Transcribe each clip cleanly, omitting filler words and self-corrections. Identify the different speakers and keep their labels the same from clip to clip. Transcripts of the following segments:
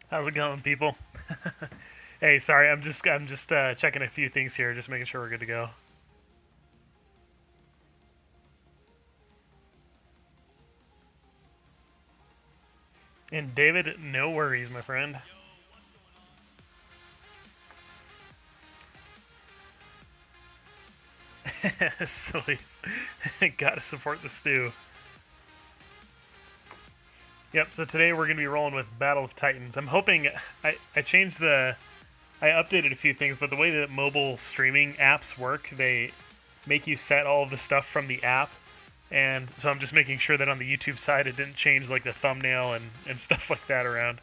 Speaker 1: How's it going, people? Hey, sorry, I'm just checking a few things here, just making sure we're good to go. And David, no worries, my friend. Silly. Gotta support the stew. Yep. So today we're gonna be rolling with Battle of Titans. I'm hoping I changed I updated a few things, but the way that mobile streaming apps work, they make you set all of the stuff from the app. And so I'm just making sure that on the YouTube side it didn't change like the thumbnail and stuff like that around.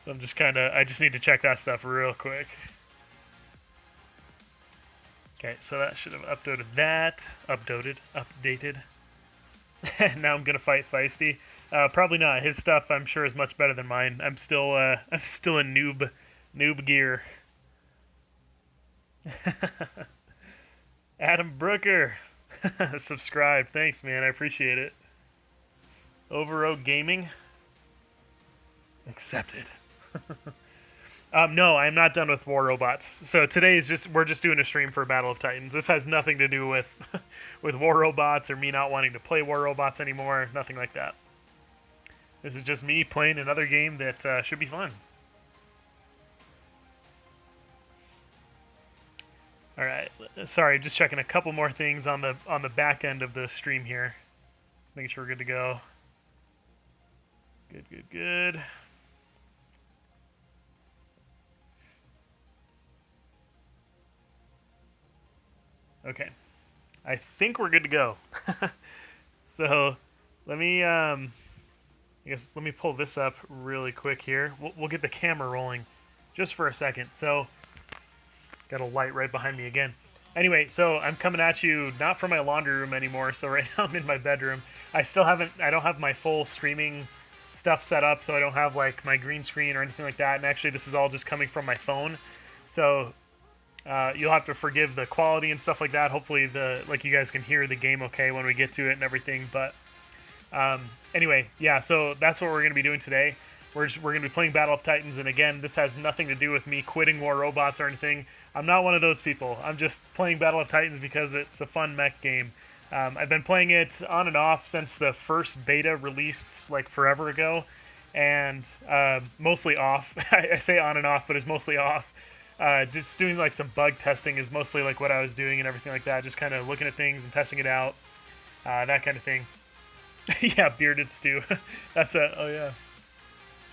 Speaker 1: I'm just I just need to check that stuff real quick. Okay, so that should have updated. Now I'm gonna fight Feisty. Probably not. His stuff, I'm sure, is much better than mine. I'm still a noob gear. Adam Brooker, subscribe. Thanks, man. I appreciate it. Overroad Gaming, accepted. No, I'm not done with War Robots. So today is we're just doing a stream for Battle of Titans. This has nothing to do with with War Robots or me not wanting to play War Robots anymore. Nothing like that. This is just me playing another game that should be fun. All right. Sorry, just checking a couple more things on the back end of the stream here. Making sure we're good to go. Good. Okay. I think we're good to go. So let me let me pull this up really quick here. We'll get the camera rolling just for a second. So got a light right behind me again. Anyway, so I'm coming at you not from my laundry room anymore. So right now I'm in my bedroom. I don't have my full streaming stuff set up, so I don't have like my green screen or anything like that. And actually, this is all just coming from my phone. So you'll have to forgive the quality and stuff like that. Hopefully, you guys can hear the game okay when we get to it and everything. But anyway, yeah. So that's what we're going to be doing today. We're going to be playing Battle of Titans, and again, this has nothing to do with me quitting War Robots or anything. I'm not one of those people. I'm just playing Battle of Titans because it's a fun mech game. I've been playing it on and off since the first beta released like forever ago, and mostly off. I say on and off, but it's mostly off. Just doing like some bug testing is mostly like what I was doing and everything like that. Just kind of looking at things and testing it out, that kind of thing. Yeah, bearded stew. Oh yeah.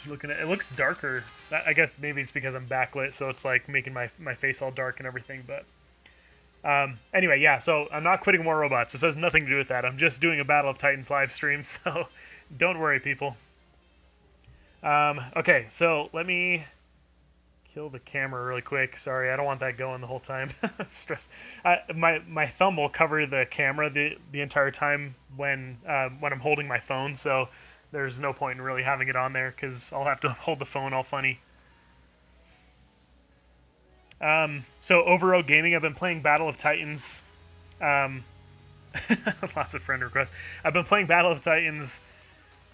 Speaker 1: Looking at it looks darker. I guess maybe it's because I'm backlit, so it's like making my face all dark and everything. But anyway, yeah. So I'm not quitting War Robots. This has nothing to do with that. I'm just doing a Battle of Titans live stream, so don't worry, people. Okay, so let me kill the camera really quick. Sorry, I don't want that going the whole time. Stress. My thumb will cover the camera the entire time when I'm holding my phone. So there's no point in really having it on there because I'll have to hold the phone all funny. So Overroad Gaming, I've been playing Battle of Titans. Lots of friend requests. I've been playing Battle of Titans.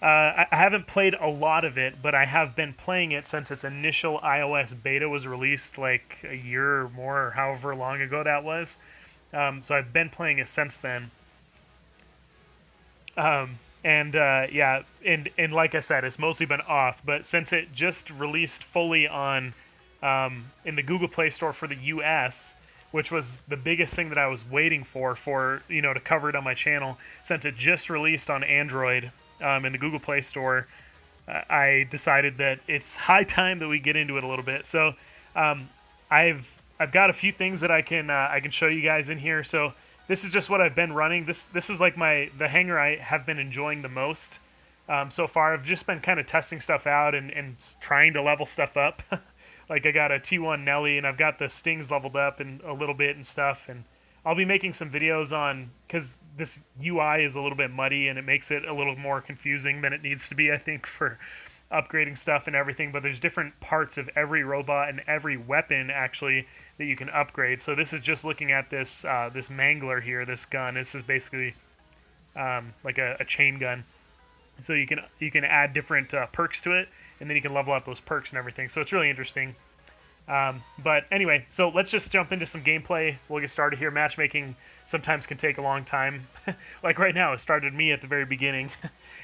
Speaker 1: I haven't played a lot of it, but I have been playing it since its initial iOS beta was released like a year or more, or however long ago that was. So I've been playing it since then. And like I said, it's mostly been off. But since it just released fully on in the Google Play Store for the US, which was the biggest thing that I was waiting for to cover it on my channel, since it just released on Android in the Google Play Store, I decided that it's high time that we get into it a little bit. So I've got a few things that I can show you guys in here. So this is just what I've been running. This is like the hangar I have been enjoying the most so far. I've just been kind of testing stuff out and trying to level stuff up. Like I got a T1 Nelly and I've got the Stings leveled up and a little bit and stuff. And I'll be making some videos on, because this UI is a little bit muddy and it makes it a little more confusing than it needs to be, I think, for upgrading stuff and everything. But there's different parts of every robot and every weapon actually that you can upgrade. So this is just looking at this this mangler here, this gun. This is basically like a chain gun. So you can add different perks to it, and then you can level up those perks and everything. So it's really interesting. But anyway, so let's just jump into some gameplay. We'll get started here. Matchmaking sometimes can take a long time. Like right now, it started me at the very beginning.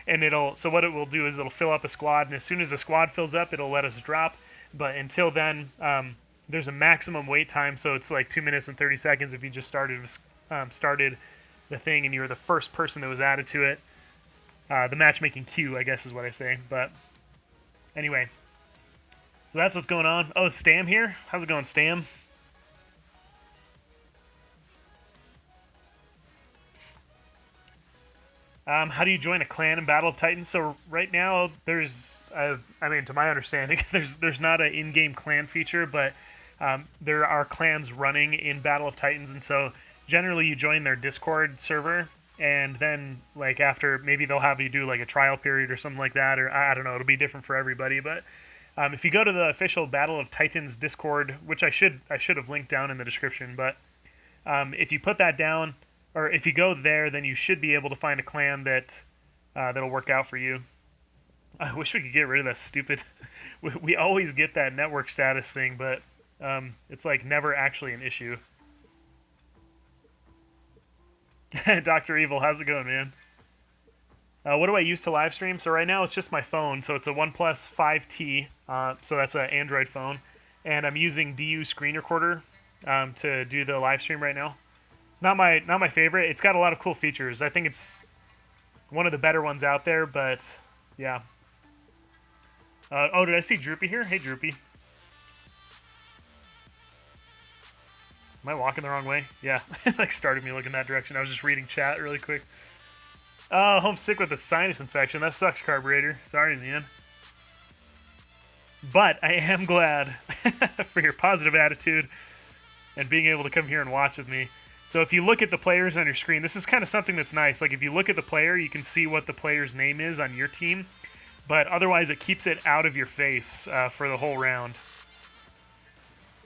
Speaker 1: And so what it will do is it'll fill up a squad, and as soon as the squad fills up, it'll let us drop. But until then, there's a maximum wait time, so it's like 2 minutes and 30 seconds if you just started the thing and you were the first person that was added to it. The matchmaking queue, I guess is what I say. But anyway, so that's what's going on. Oh, is Stam here? How's it going, Stam? How do you join a clan in Battle of Titans? So right now, there's, I mean, to my understanding, there's not an in-game clan feature, but there are clans running in Battle of Titans, and so generally you join their Discord server, and then like after, maybe they'll have you do like a trial period or something like that, or I don't know, it'll be different for everybody, but if you go to the official Battle of Titans Discord, which I should have linked down in the description, but if you put that down, or if you go there, then you should be able to find a clan that'll work out for you. I wish we could get rid of that stupid... we always get that network status thing, but it's like never actually an issue. Dr. Evil, how's it going, man? What do I use to live stream? So right now it's just my phone, so it's a OnePlus 5T, so that's an Android phone, and I'm using DU Screen Recorder to do the live stream right now. It's not my favorite. It's got a lot of cool features. I think it's one of the better ones out there, but yeah. Oh, did I see Droopy here? Hey, Droopy. Am I walking the wrong way? Yeah, like started me looking that direction. I was just reading chat really quick. Oh, homesick with a sinus infection. That sucks, Carburetor. Sorry, man. But I am glad for your positive attitude and being able to come here and watch with me. So if you look at the players on your screen, this is kind of something that's nice. Like if you look at the player, you can see what the player's name is on your team. But otherwise, it keeps it out of your face for the whole round,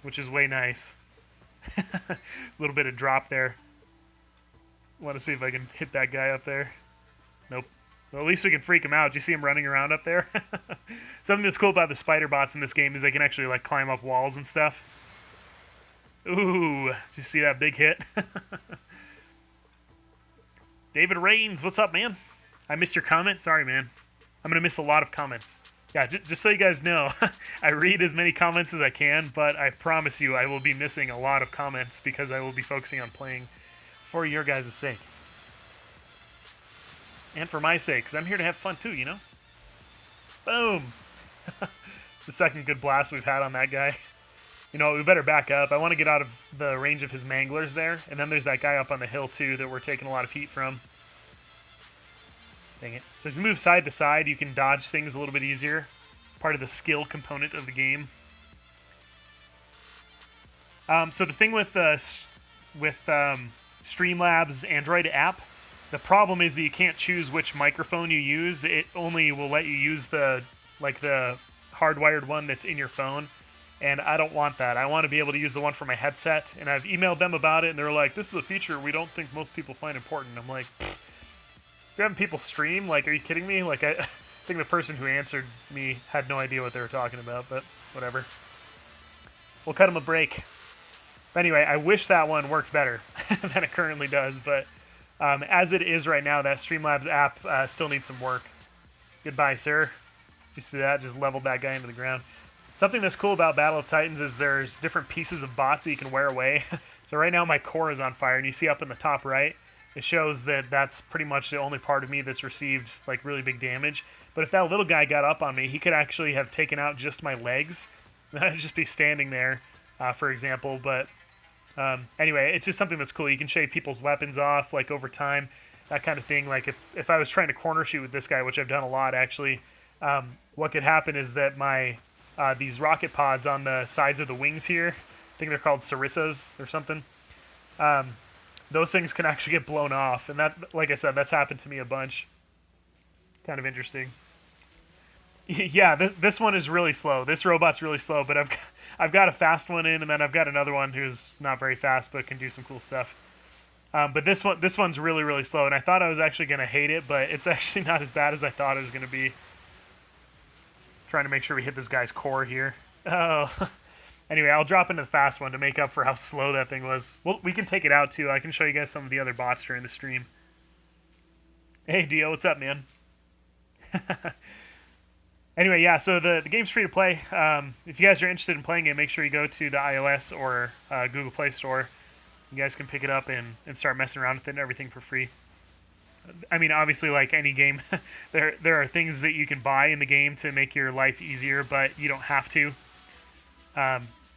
Speaker 1: which is way nice. A little bit of drop there. Want to see if I can hit that guy up there. Nope. Well, at least we can freak him out. Do you see him running around up there? Something that's cool about the spider bots in this game is they can actually like climb up walls and stuff. Ooh, did you see that big hit? David Rains, what's up, man? I missed your comment. Sorry, man. I'm going to miss a lot of comments. Yeah, just so you guys know, I read as many comments as I can, but I promise you I will be missing a lot of comments because I will be focusing on playing for your guys' sake. And for my sake, because I'm here to have fun too, you know? Boom! The second good blast we've had on that guy. You know, we better back up. I want to get out of the range of his manglers there. And then there's that guy up on the hill, too, that we're taking a lot of heat from. Dang it. So if you move side to side, you can dodge things a little bit easier. Part of the skill component of the game. So the thing with Streamlabs Android app, the problem is that you can't choose which microphone you use. It only will let you use the hardwired one that's in your phone. And I don't want that. I want to be able to use the one for my headset. And I've emailed them about it, and they're like, this is a feature we don't think most people find important. I'm like, you're having people stream? Like, are you kidding me? Like, I think the person who answered me had no idea what they were talking about, but whatever. We'll cut them a break. But anyway, I wish that one worked better than it currently does. But as it is right now, that Streamlabs app still needs some work. Goodbye, sir. You see that? Just leveled that guy into the ground. Something that's cool about Battle of Titans is there's different pieces of bots that you can wear away. So right now my core is on fire, and you see up in the top right, it shows that that's pretty much the only part of me that's received like really big damage. But if that little guy got up on me, he could actually have taken out just my legs. I'd just be standing there, for example. But anyway, it's just something that's cool. You can shave people's weapons off like over time, that kind of thing. Like if I was trying to corner shoot with this guy, which I've done a lot actually, what could happen is that my these rocket pods on the sides of the wings here, I think they're called sarissas or something, those things can actually get blown off. And that, like I said, that's happened to me a bunch. Kind of interesting. Yeah, this one is really slow. This robot's really slow, but I've got a fast one in, and then I've got another one who's not very fast but can do some cool stuff. But this one's really, really slow, and I thought I was actually going to hate it, but it's actually not as bad as I thought it was going to be. Trying to make sure we hit this guy's core here. Oh. Anyway, I'll drop into the fast one to make up for how slow that thing was. Well, we can take it out, too. I can show you guys some of the other bots during the stream. Hey, Dio, what's up, man? Anyway, yeah, so the game's free to play. If you guys are interested in playing it, make sure you go to the iOS or Google Play Store. You guys can pick it up and start messing around with it and everything for free. I mean, obviously, like any game, there are things that you can buy in the game to make your life easier, but you don't have to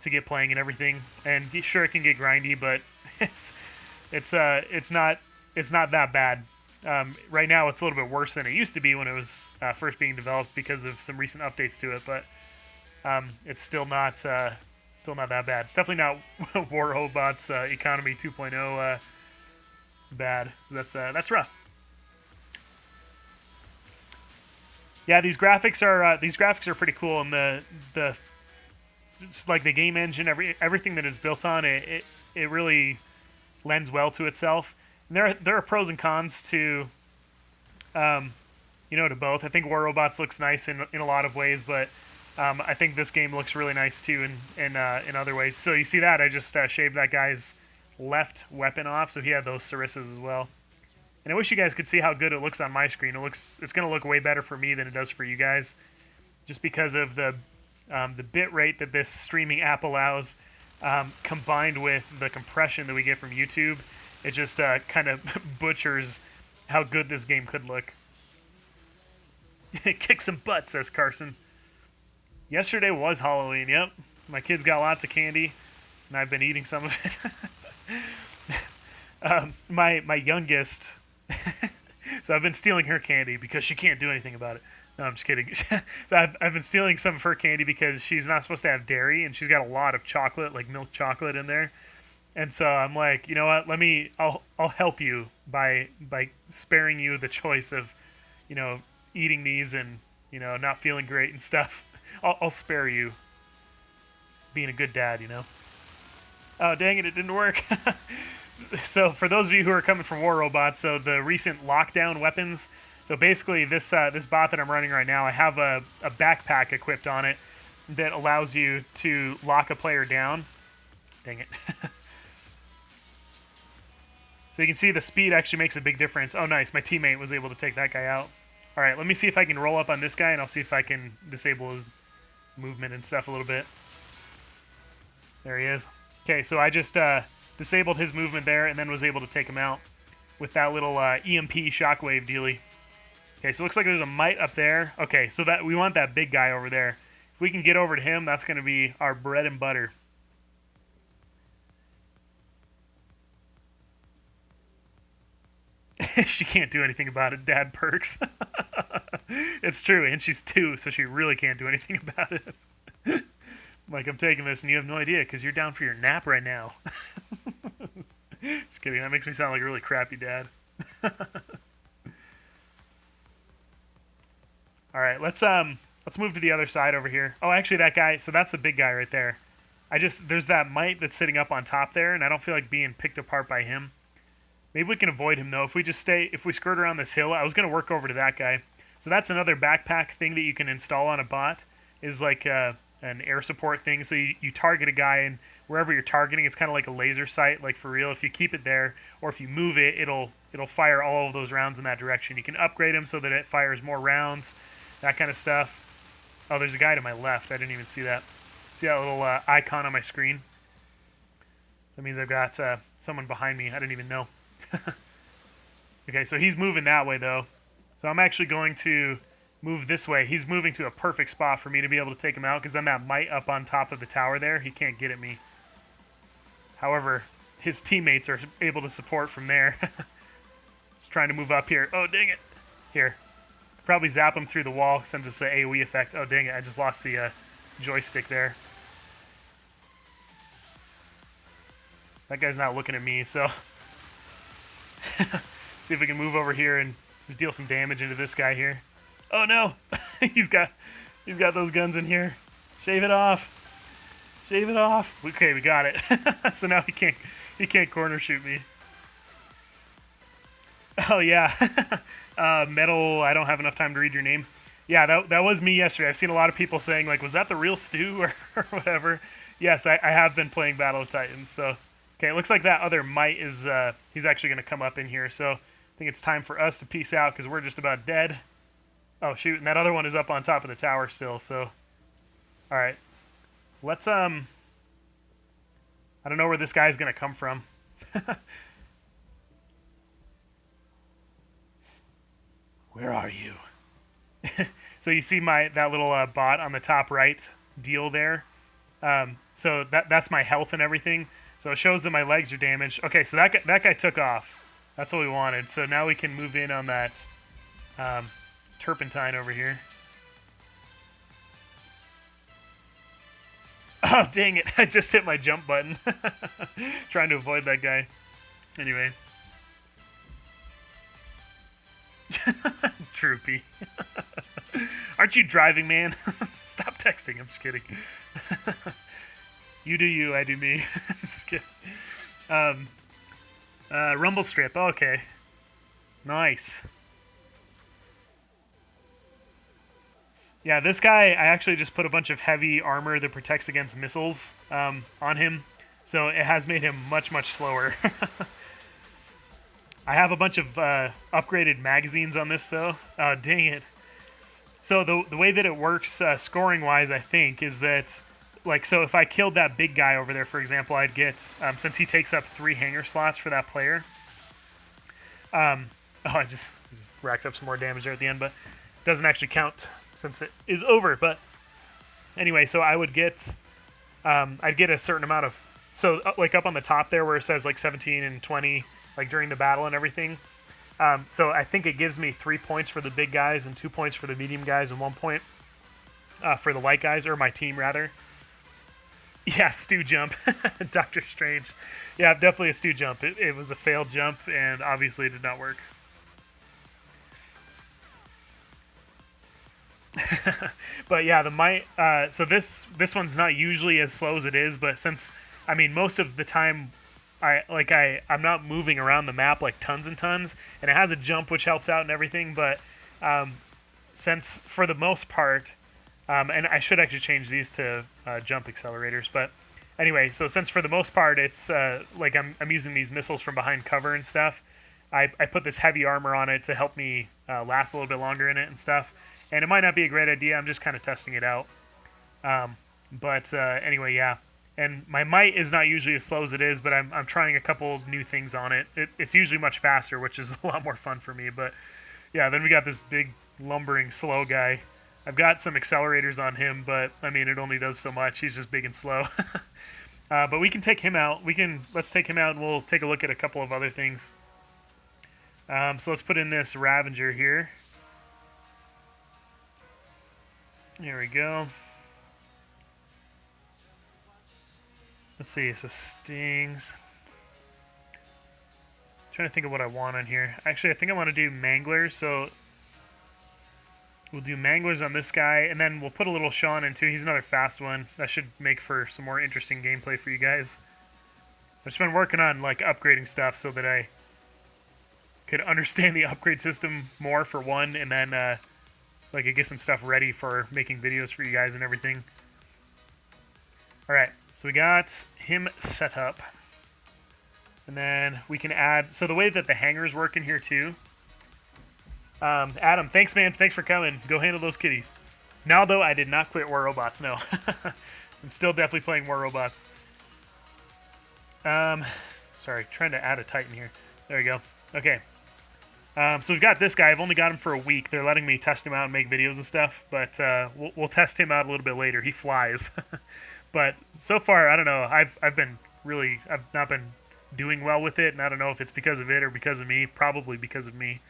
Speaker 1: get playing and everything. And sure, it can get grindy, but it's not that bad. Right now, it's a little bit worse than it used to be when it was first being developed because of some recent updates to it. But it's still not that bad. It's definitely not War Robots Economy 2.0 bad. That's rough. Yeah, these graphics are pretty cool, and the just like the game engine, everything that is built on it really lends well to itself. And there are pros and cons to to both. I think War Robots looks nice in a lot of ways, but I think this game looks really nice too in other ways. So you see that I just shaved that guy's left weapon off, so he had those Sarissas as well. And I wish you guys could see how good it looks on my screen. It's going to look way better for me than it does for you guys, just because of the bit rate that this streaming app allows, combined with the compression that we get from YouTube. It just kind of butchers how good this game could look. Kick some butt, says Carson. Yesterday was Halloween, yep. My kids got lots of candy, and I've been eating some of it. My youngest... So I've been stealing her candy because she can't do anything about it. No, I'm just kidding. So I've been stealing some of her candy because she's not supposed to have dairy, and she's got a lot of chocolate, like milk chocolate in there. And so I'm like, you know what? I'll help you by sparing you the choice of, eating these and not feeling great and stuff. I'll spare you being a good dad, Oh, dang it didn't work. So for those of you who are coming from War Robots, so the recent lockdown weapons. So basically, this bot that I'm running right now, I have a backpack equipped on it that allows you to lock a player down. Dang it. So you can see the speed actually makes a big difference. Oh, nice. My teammate was able to take that guy out. All right, let me see if I can roll up on this guy, and I'll see if I can disable his movement and stuff a little bit. There he is. Okay, so I just disabled his movement there and then was able to take him out with that little EMP shockwave dealy. Okay, so it looks like there's a mite up there. Okay, so that we want that big guy over there. If we can get over to him, that's going to be our bread and butter. She can't do anything about it, Dad perks. It's true, and she's 2, so she really can't do anything about it. Like, I'm taking this and you have no idea because you're down for your nap right now. Just kidding, that makes me sound like a really crappy dad. Alright, let's move to the other side over here. Oh, actually that guy, so that's the big guy right there. There's that mite that's sitting up on top there, and I don't feel like being picked apart by him. Maybe we can avoid him, though. If we skirt around this hill, I was going to work over to that guy. So that's another backpack thing that you can install on a bot, is like an air support thing. So you target a guy, and wherever you're targeting, it's kind of like a laser sight, like for real. If you keep it there, or if you move it, it'll fire all of those rounds in that direction. You can upgrade them so that it fires more rounds, that kind of stuff. Oh, there's a guy to my left. I didn't even see that. See that little icon on my screen? That means I've got someone behind me. I didn't even know. Okay, so he's moving that way, though. So I'm actually going to move this way. He's moving to a perfect spot for me to be able to take him out, because then that mite up on top of the tower there, he can't get at me. However, his teammates are able to support from there. Just trying to move up here. Oh, dang it. Here. Probably zap him through the wall since it's an AoE effect. Oh, dang it. I just lost the joystick there. That guy's not looking at me, so... See if we can move over here and just deal some damage into this guy here. Oh no! he's got those guns in here. Shave it off. Shave it off. Okay, we got it. So now he can't corner shoot me. Oh yeah. Metal, I don't have enough time to read your name. Yeah, that was me yesterday. I've seen a lot of people saying, like, was that the real Stu or whatever? Yes, I have been playing Battle of Titans. So, okay, it looks like that other Might is, he's actually going to come up in here. So I think it's time for us to peace out because we're just about dead. Oh, shoot, and that other one is up on top of the tower still. So, all right. Let's, I don't know where this guy's going to come from. Where are you? So you see that little bot on the top right deal there. So that's my health and everything. So it shows that my legs are damaged. Okay, so that guy took off. That's what we wanted. So now we can move in on that turpentine over here. Oh, dang it. I just hit my jump button. Trying to avoid that guy. Anyway. Troopy. Aren't you driving, man? Stop texting. I'm just kidding. You do you, I do me. Just kidding. Rumble strip. Oh, okay. Nice. Yeah, this guy, I actually just put a bunch of heavy armor that protects against missiles on him. So it has made him much, much slower. I have a bunch of upgraded magazines on this, though. Oh, dang it. So the way that it works scoring-wise, I think, is that, like, so if I killed that big guy over there, for example, I'd get, since he takes up 3 hangar slots for that player. Oh, I just racked up some more damage there at the end, but it doesn't actually count since it is over. But anyway, so I would get, I'd get a certain amount of, so like up on the top there where it says like 17 and 20, like during the battle and everything. So I think it gives me 3 points for the big guys and 2 points for the medium guys and 1 point for the light guys, or my team rather. Yeah, Stu jump. Doctor Strange. Yeah, definitely a Stu jump. It was a failed jump and obviously it did not work. But yeah, the Might, so this one's not usually as slow as it is, but since, I mean, most of the time I'm not moving around the map like tons and tons, and it has a jump which helps out and everything, but since for the most part, and I should actually change these to jump accelerators, but anyway, so since for the most part it's like I'm using these missiles from behind cover and stuff, I put this heavy armor on it to help me last a little bit longer in it and stuff, and it might not be a great idea, I'm just kind of testing it out, but anyway, yeah. And my Might is not usually as slow as it is, but I'm trying a couple new things on it. It's usually much faster, which is a lot more fun for me. But yeah, then we got this big lumbering slow guy. I've got some accelerators on him, but I mean it only does so much. He's just big and slow. But we can take him out. Let's take him out, and we'll take a look at a couple of other things. So let's put in this Ravager here. There we go. Let's see, so stings. Trying to think of what I want on here. Actually, I think I want to do manglers, so we'll do manglers on this guy, and then we'll put a little Sean in too. He's another fast one. That should make for some more interesting gameplay for you guys. I've just been working on like upgrading stuff so that I could understand the upgrade system more for one, and then like get some stuff ready for making videos for you guys and everything. Alright, so we got him set up. And then we can add, so the way that the hangars work in here too. Adam, thanks man, thanks for coming. Go handle those kitties. Now though, I did not quit War Robots, no. I'm still definitely playing War Robots. Sorry, trying to add a Titan here. There we go. Okay. So we've got this guy. I've only got him for a week. They're letting me test him out and make videos and stuff, but we'll test him out a little bit later. He flies. But so far, I don't know. I've not been doing well with it, and I don't know if it's because of it or because of me. Probably because of me.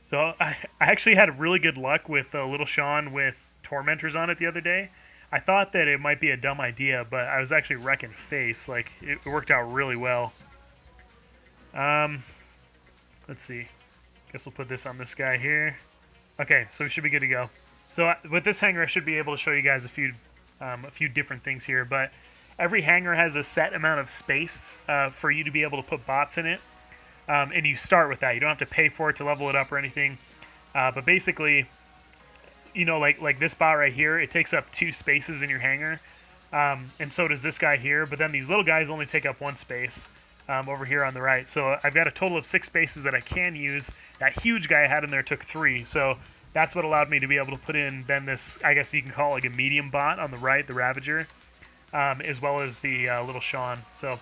Speaker 1: So I actually had really good luck with Little Sean with Tormentors on it the other day. I thought that it might be a dumb idea, but I was actually wrecking face. Like, it worked out really well. Let's see. Guess we'll put this on this guy here. Okay, so we should be good to go. So with this hanger, I should be able to show you guys a few different things here, but every hanger has a set amount of space for you to be able to put bots in it, and you start with that. You don't have to pay for it to level it up or anything, but basically, you know, like this bot right here, it takes up 2 spaces in your hangar, and so does this guy here. But then these little guys only take up 1 space over here on the right. So I've got a total of 6 spaces that I can use. That huge guy I had in there took 3, so that's what allowed me to be able to put in then this, I guess you can call it like a medium bot on the right, the Ravager, as well as the little Sean. So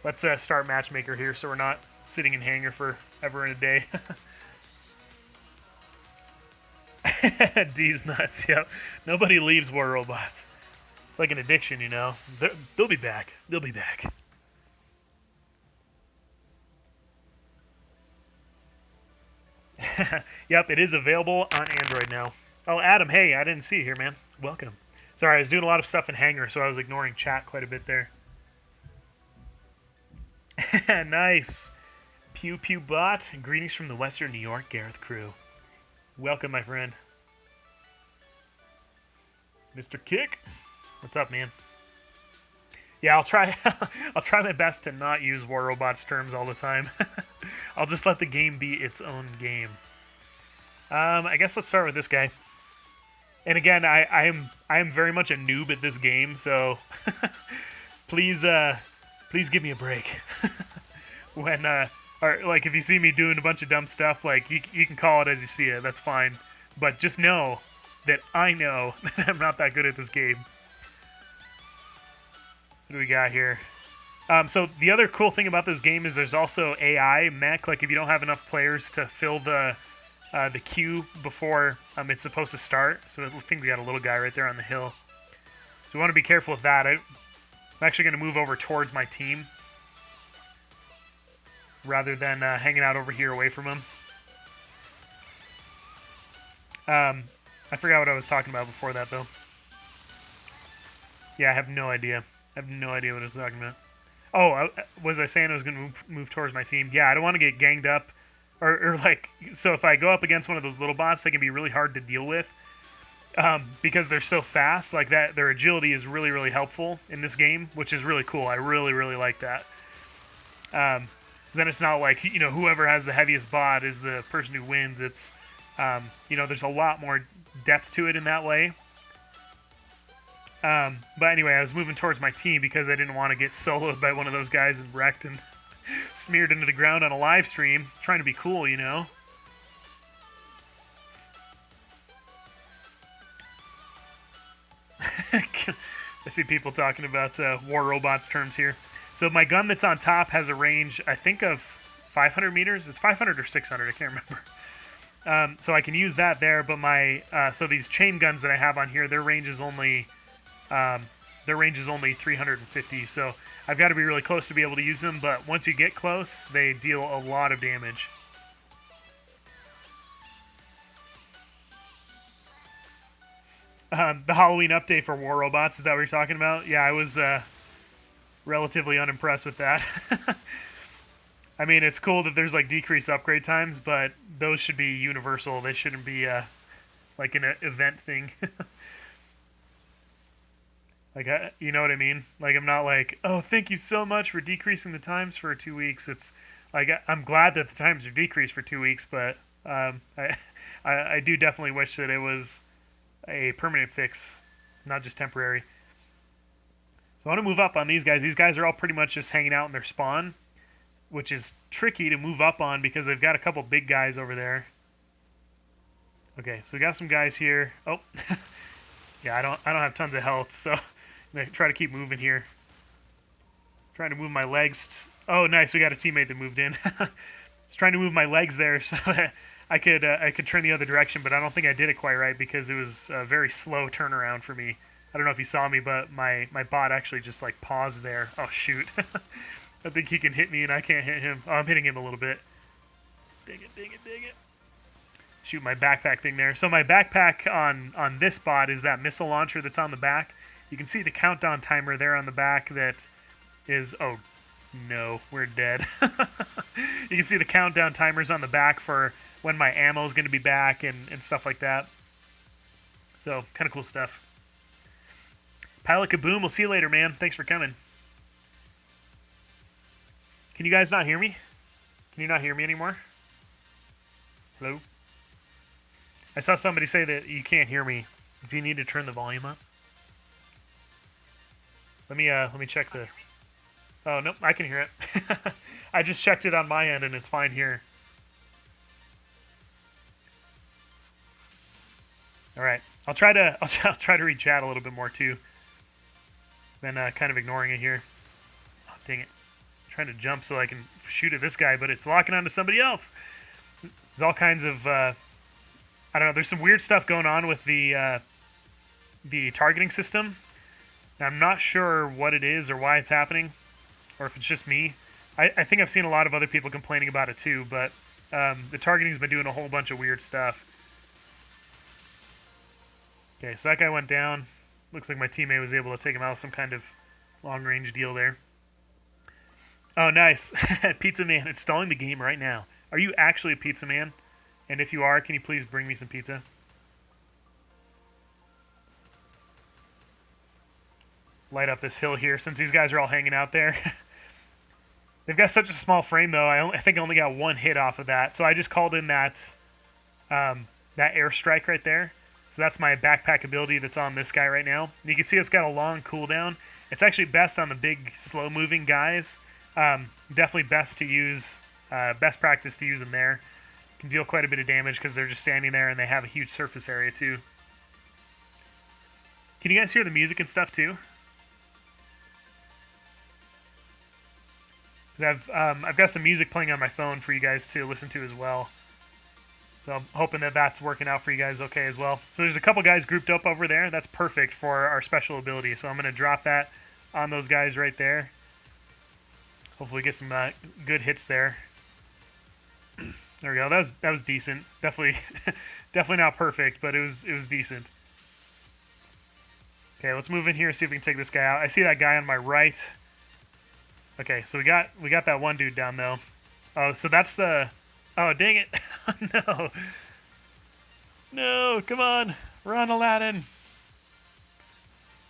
Speaker 1: let's start matchmaker here, so we're not sitting in hangar for ever and a day. D's nuts, yep. Nobody leaves war robots. It's like an addiction, you know. They'll be back. They'll be back. Yep, it is available on Android now. Oh, Adam, hey, I didn't see you here, man. Welcome. Sorry, I was doing a lot of stuff in Hangar, so I was ignoring chat quite a bit there. Nice. Pew Pew Bot. Greetings from the Western New York Gareth crew. Welcome, my friend. Mr. Kick. What's up, man? Yeah, I'll try I'll try my best to not use War Robots terms all the time. I'll just let the game be its own game. I guess let's start with this guy. And again, I am very much a noob at this game, so please give me a break. When or like if you see me doing a bunch of dumb stuff, like you can call it as you see it. That's fine. But just know that I know that I'm not that good at this game. What do we got here? So the other cool thing about this game is there's also AI mech. Like if you don't have enough players to fill the queue before it's supposed to start. So I think we got a little guy right there on the hill. So we want to be careful with that. I'm actually going to move over towards my team rather than hanging out over here away from him. I forgot what I was talking about before that, though. Yeah, I have no idea. I have no idea what I was talking about. Oh, was I saying I was going to move towards my team? Yeah, I don't want to get ganged up. Or like, so if I go up against one of those little bots, they can be really hard to deal with. Because they're so fast, like that, their agility is really, really helpful in this game, which is really cool. I really, really like that. Then it's not like, you know, whoever has the heaviest bot is the person who wins. It's, you know, there's a lot more depth to it in that way. But anyway, I was moving towards my team because I didn't want to get soloed by one of those guys and wrecked and smeared into the ground on a live stream. Trying to be cool, you know? I see people talking about War Robots terms here. So my gun that's on top has a range, I think, of 500 meters. It's 500 or 600, I can't remember. So I can use that there, but my so these chain guns that I have on here, their range is only 350. So I've got to be really close to be able to use them. But once you get close, they deal a lot of damage. The Halloween update for War Robots, is that what you're talking about? Yeah, I was relatively unimpressed with that. I mean, it's cool that there's like decreased upgrade times, but those should be universal. They shouldn't be like an event thing. Like, you know what I mean? Like, I'm not like, oh, thank you so much for decreasing the times for 2 weeks. It's like, I'm glad that the times are decreased for 2 weeks, but I do definitely wish that it was a permanent fix, not just temporary. So I want to move up on these guys. These guys are all pretty much just hanging out in their spawn, which is tricky to move up on because they've got a couple big guys over there. Okay, so we got some guys here. Oh, yeah, I don't have tons of health, so I'm gonna try to keep moving here. Trying to move my legs. Oh, nice, we got a teammate that moved in. Just trying to move my legs there so that I could turn the other direction, but I don't think I did it quite right because it was a very slow turnaround for me. I don't know if you saw me, but my bot actually just like paused there. Oh shoot. I think he can hit me and I can't hit him. Oh, I'm hitting him a little bit. Dang it, dang it, dang it. Shoot, my backpack thing there. So my backpack on this bot is that missile launcher that's on the back. You can see the countdown timer there on the back that is, oh no, we're dead. You can see the countdown timers on the back for when my ammo is going to be back and stuff like that. So, kind of cool stuff. Pilot Kaboom, we'll see you later, man. Thanks for coming. Can you guys not hear me? Can you not hear me anymore? Hello? I saw somebody say that you can't hear me. Do you need to turn the volume up? Let me check the... Oh, nope, I can hear it. I just checked it on my end and it's fine here. All right, I'll try to read chat a little bit more too. Then kind of ignoring it here. Oh, dang it! I'm trying to jump so I can shoot at this guy, but it's locking onto somebody else. There's all kinds of I don't know. There's some weird stuff going on with the targeting system. Now, I'm not sure what it is or why it's happening, or if it's just me. I think I've seen a lot of other people complaining about it too, but the targeting's been doing a whole bunch of weird stuff. Okay, so that guy went down. Looks like my teammate was able to take him out with some kind of long-range deal there. Oh, nice. Pizza Man installing the game right now. Are you actually a pizza man? And if you are, can you please bring me some pizza? Light up this hill here since these guys are all hanging out there. They've got such a small frame, though. I think I only got one hit off of that. So I just called in that airstrike right there. So that's my backpack ability that's on this guy right now. You can see it's got a long cooldown. It's actually best on the big, slow-moving guys. Definitely best to use, best practice to use them there. Can deal quite a bit of damage because they're just standing there and they have a huge surface area too. Can you guys hear the music and stuff too? I've got some music playing on my phone for you guys to listen to as well. So I'm hoping that that's working out for you guys okay as well. So there's a couple guys grouped up over there. That's perfect for our special ability. So I'm going to drop that on those guys right there. Hopefully get some good hits there. There we go. That was decent. Definitely definitely not perfect, but it was decent. Okay, let's move in here and see if we can take this guy out. I see that guy on my right. Okay, so we got that one dude down though. Oh, so that's the... Oh, dang it. No. No, come on. Run, Aladdin.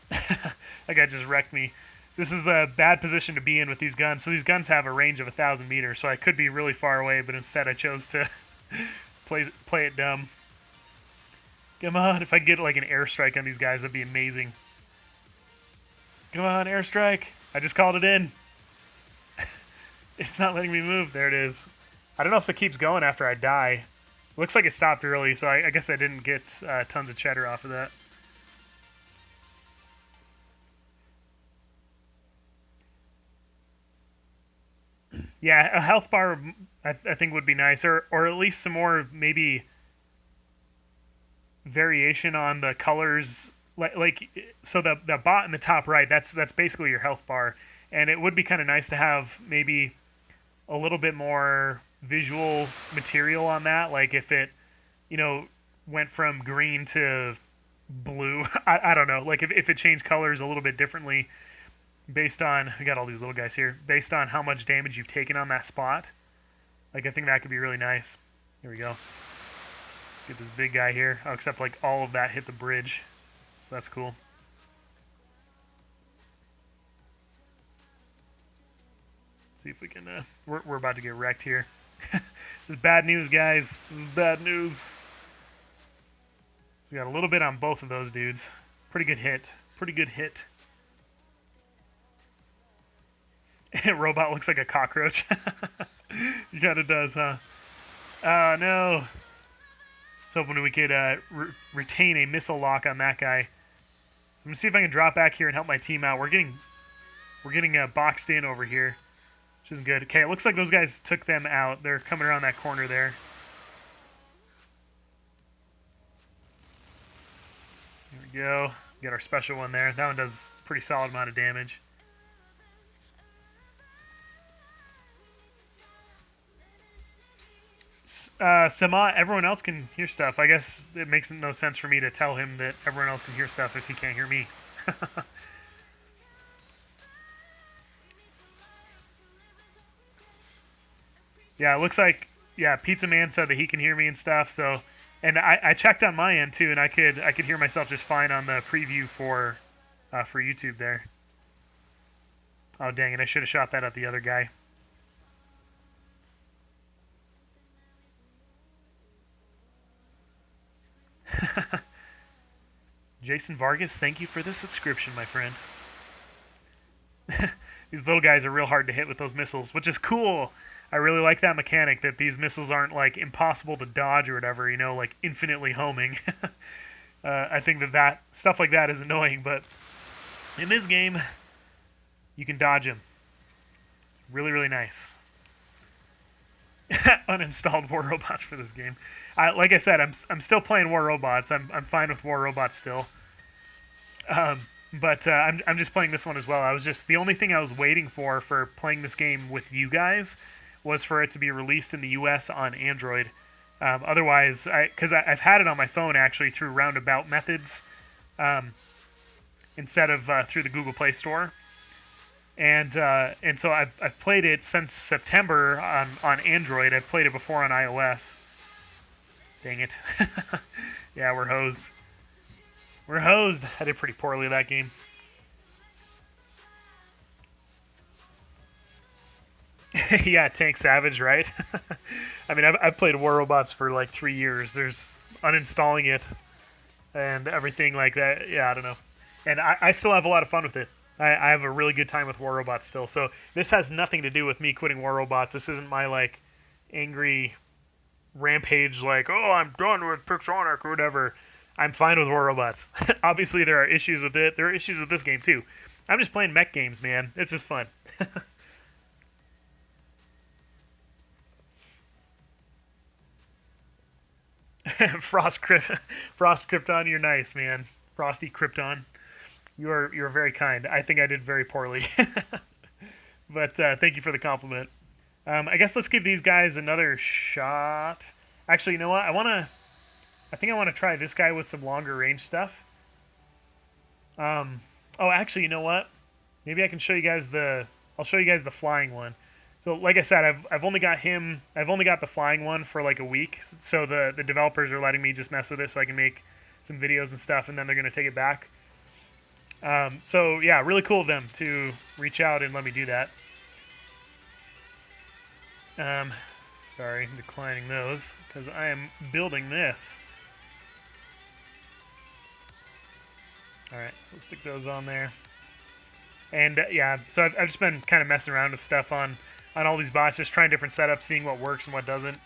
Speaker 1: That guy just wrecked me. This is a bad position to be in with these guns. So these guns have a range of 1,000 meters, so I could be really far away, but instead I chose to play it dumb. Come on, if I get like an airstrike on these guys, that'd be amazing. Come on, airstrike. I just called it in. It's not letting me move. There it is. I don't know if it keeps going after I die. Looks like it stopped early, so I guess I didn't get tons of cheddar off of that. Yeah, a health bar I think would be nice, or at least some more maybe variation on the colors. Like so the bot in the top right, that's basically your health bar, and it would be kind of nice to have maybe a little bit more visual material on that, like if it, went from green to blue. I don't know, like if it changed colors a little bit differently based on, we got all these little guys here, based on how much damage you've taken on that spot. Like I think that could be really nice. Here we go. Get this big guy here. Oh, except like all of that hit the bridge, so that's cool. See if we can, we're about to get wrecked here. This is bad news, guys. This is bad news. We got a little bit on both of those dudes. Pretty good hit. Pretty good hit. Robot looks like a cockroach. He kind of does, huh? Oh, no. I was hoping we could retain a missile lock on that guy. I'm going to see if I can drop back here and help my team out. We're getting boxed in over here, which isn't good. Okay, it looks like those guys took them out. They're coming around that corner there. There we go. Got our special one there. That one does a pretty solid amount of damage. Sama, everyone else can hear stuff. I guess it makes no sense for me to tell him that everyone else can hear stuff if he can't hear me. Yeah, it looks like, yeah, Pizza Man said that he can hear me and stuff. So, and I checked on my end too, and I could hear myself just fine on the preview for YouTube there. Oh dang it! I should have shot that at the other guy. Jason Vargas, thank you for the subscription, my friend. These little guys are real hard to hit with those missiles, which is cool. I really like that mechanic that these missiles aren't like impossible to dodge or whatever, you know, like infinitely homing. I think that stuff like that is annoying, but in this game, you can dodge them. Really, really nice. Uninstalled War Robots for this game. Like I said, I'm still playing War Robots. I'm fine with War Robots still. But I'm just playing this one as well. I was just the only thing I was waiting for playing this game with you guys was for it to be released in the U.S. on Android. Otherwise, because I've had it on my phone actually through roundabout methods, instead of through the Google Play Store, and so I've played it since September on Android. I've played it before on iOS. Dang it! Yeah, we're hosed. We're hosed. I did pretty poorly that game. Yeah, Tank Savage, right? I mean, I've played War Robots for like 3 years. There's uninstalling it and everything like that. Yeah, I don't know. And I still have a lot of fun with it. I have a really good time with War Robots still. So this has nothing to do with me quitting War Robots. This isn't my like angry rampage like, oh, I'm done with Pixonic or whatever. I'm fine with War Robots. Obviously, there are issues with it. There are issues with this game, too. I'm just playing mech games, man. It's just fun. Frost Krypton, you're nice, man. Frosty Krypton. You're very kind. I think I did very poorly. But thank you for the compliment. I guess let's give these guys another shot. Actually, you know what? I think I want to try this guy with some longer range stuff. Oh, actually, you know what? Maybe I can show you guys I'll show you guys the flying one. So, like I said, I've only got him. I've only got the flying one for like a week. So the developers are letting me just mess with it, so I can make some videos and stuff, and then they're gonna take it back. So yeah, really cool of them to reach out and let me do that. Sorry, I'm declining those because I am building this. Alright, so we'll stick those on there. And yeah, so I've just been kind of messing around with stuff on all these bots, just trying different setups, seeing what works and what doesn't.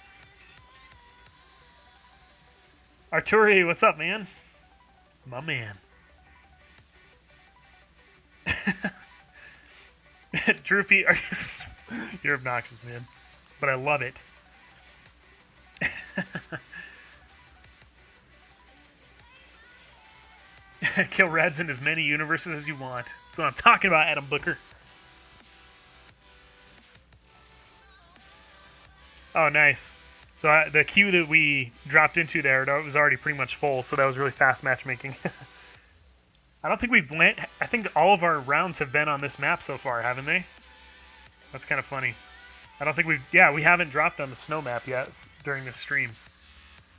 Speaker 1: Arturi, what's up, man? My man. Droopy, you're obnoxious, man. But I love it. Kill Reds in as many universes as you want. That's what I'm talking about, Adam Booker. Oh, nice. So the queue that we dropped into there, that was already pretty much full, so that was really fast matchmaking. I don't think we've went... I think all of our rounds have been on this map so far, haven't they? That's kind of funny. I don't think we've... Yeah, we haven't dropped on the snow map yet during this stream.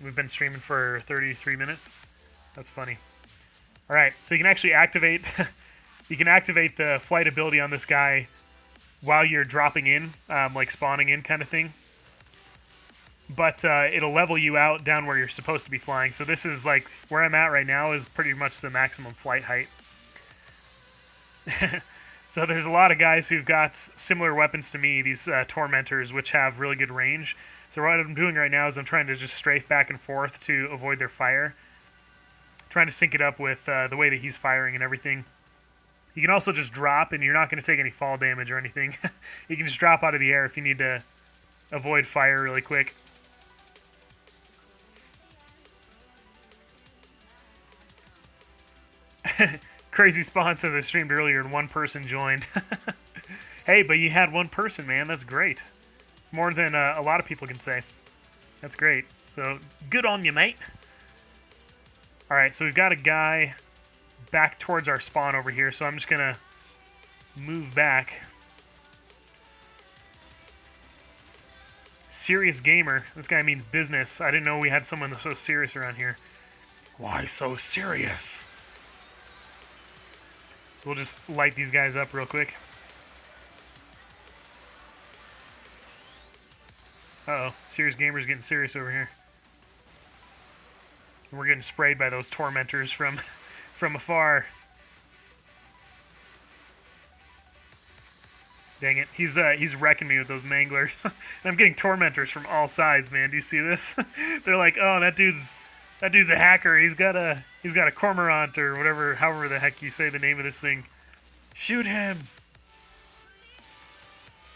Speaker 1: We've been streaming for 33 minutes. That's funny. All right, so you can actually activate... you can activate the flight ability on this guy while you're dropping in, like spawning in kind of thing. But it'll level you out down where you're supposed to be flying. So this is like, where I'm at right now is pretty much the maximum flight height. So there's a lot of guys who've got similar weapons to me, these tormentors, which have really good range. So what I'm doing right now is I'm trying to just strafe back and forth to avoid their fire. Trying to sync it up with the way that he's firing and everything. You can also just drop, and you're not going to take any fall damage or anything. You can just drop out of the air if you need to avoid fire really quick. Crazy Spawn says I streamed earlier and one person joined. Hey, but you had one person, man. That's great. More than a lot of people can say. That's great. So, good on you, mate. Alright, so we've got a guy back towards our spawn over here, so I'm just going to move back. Serious gamer. This guy means business. I didn't know we had someone so serious around here. Why so serious? We'll just light these guys up real quick. Uh-oh. Serious gamer's getting serious over here. And we're getting sprayed by those tormentors from from afar. Dang it, he's wrecking me with those manglers. And I'm getting tormentors from all sides, man. Do you see this? They're like, oh, that dude's a hacker. He's got a cormorant or whatever, however the heck you say the name of this thing. Shoot him.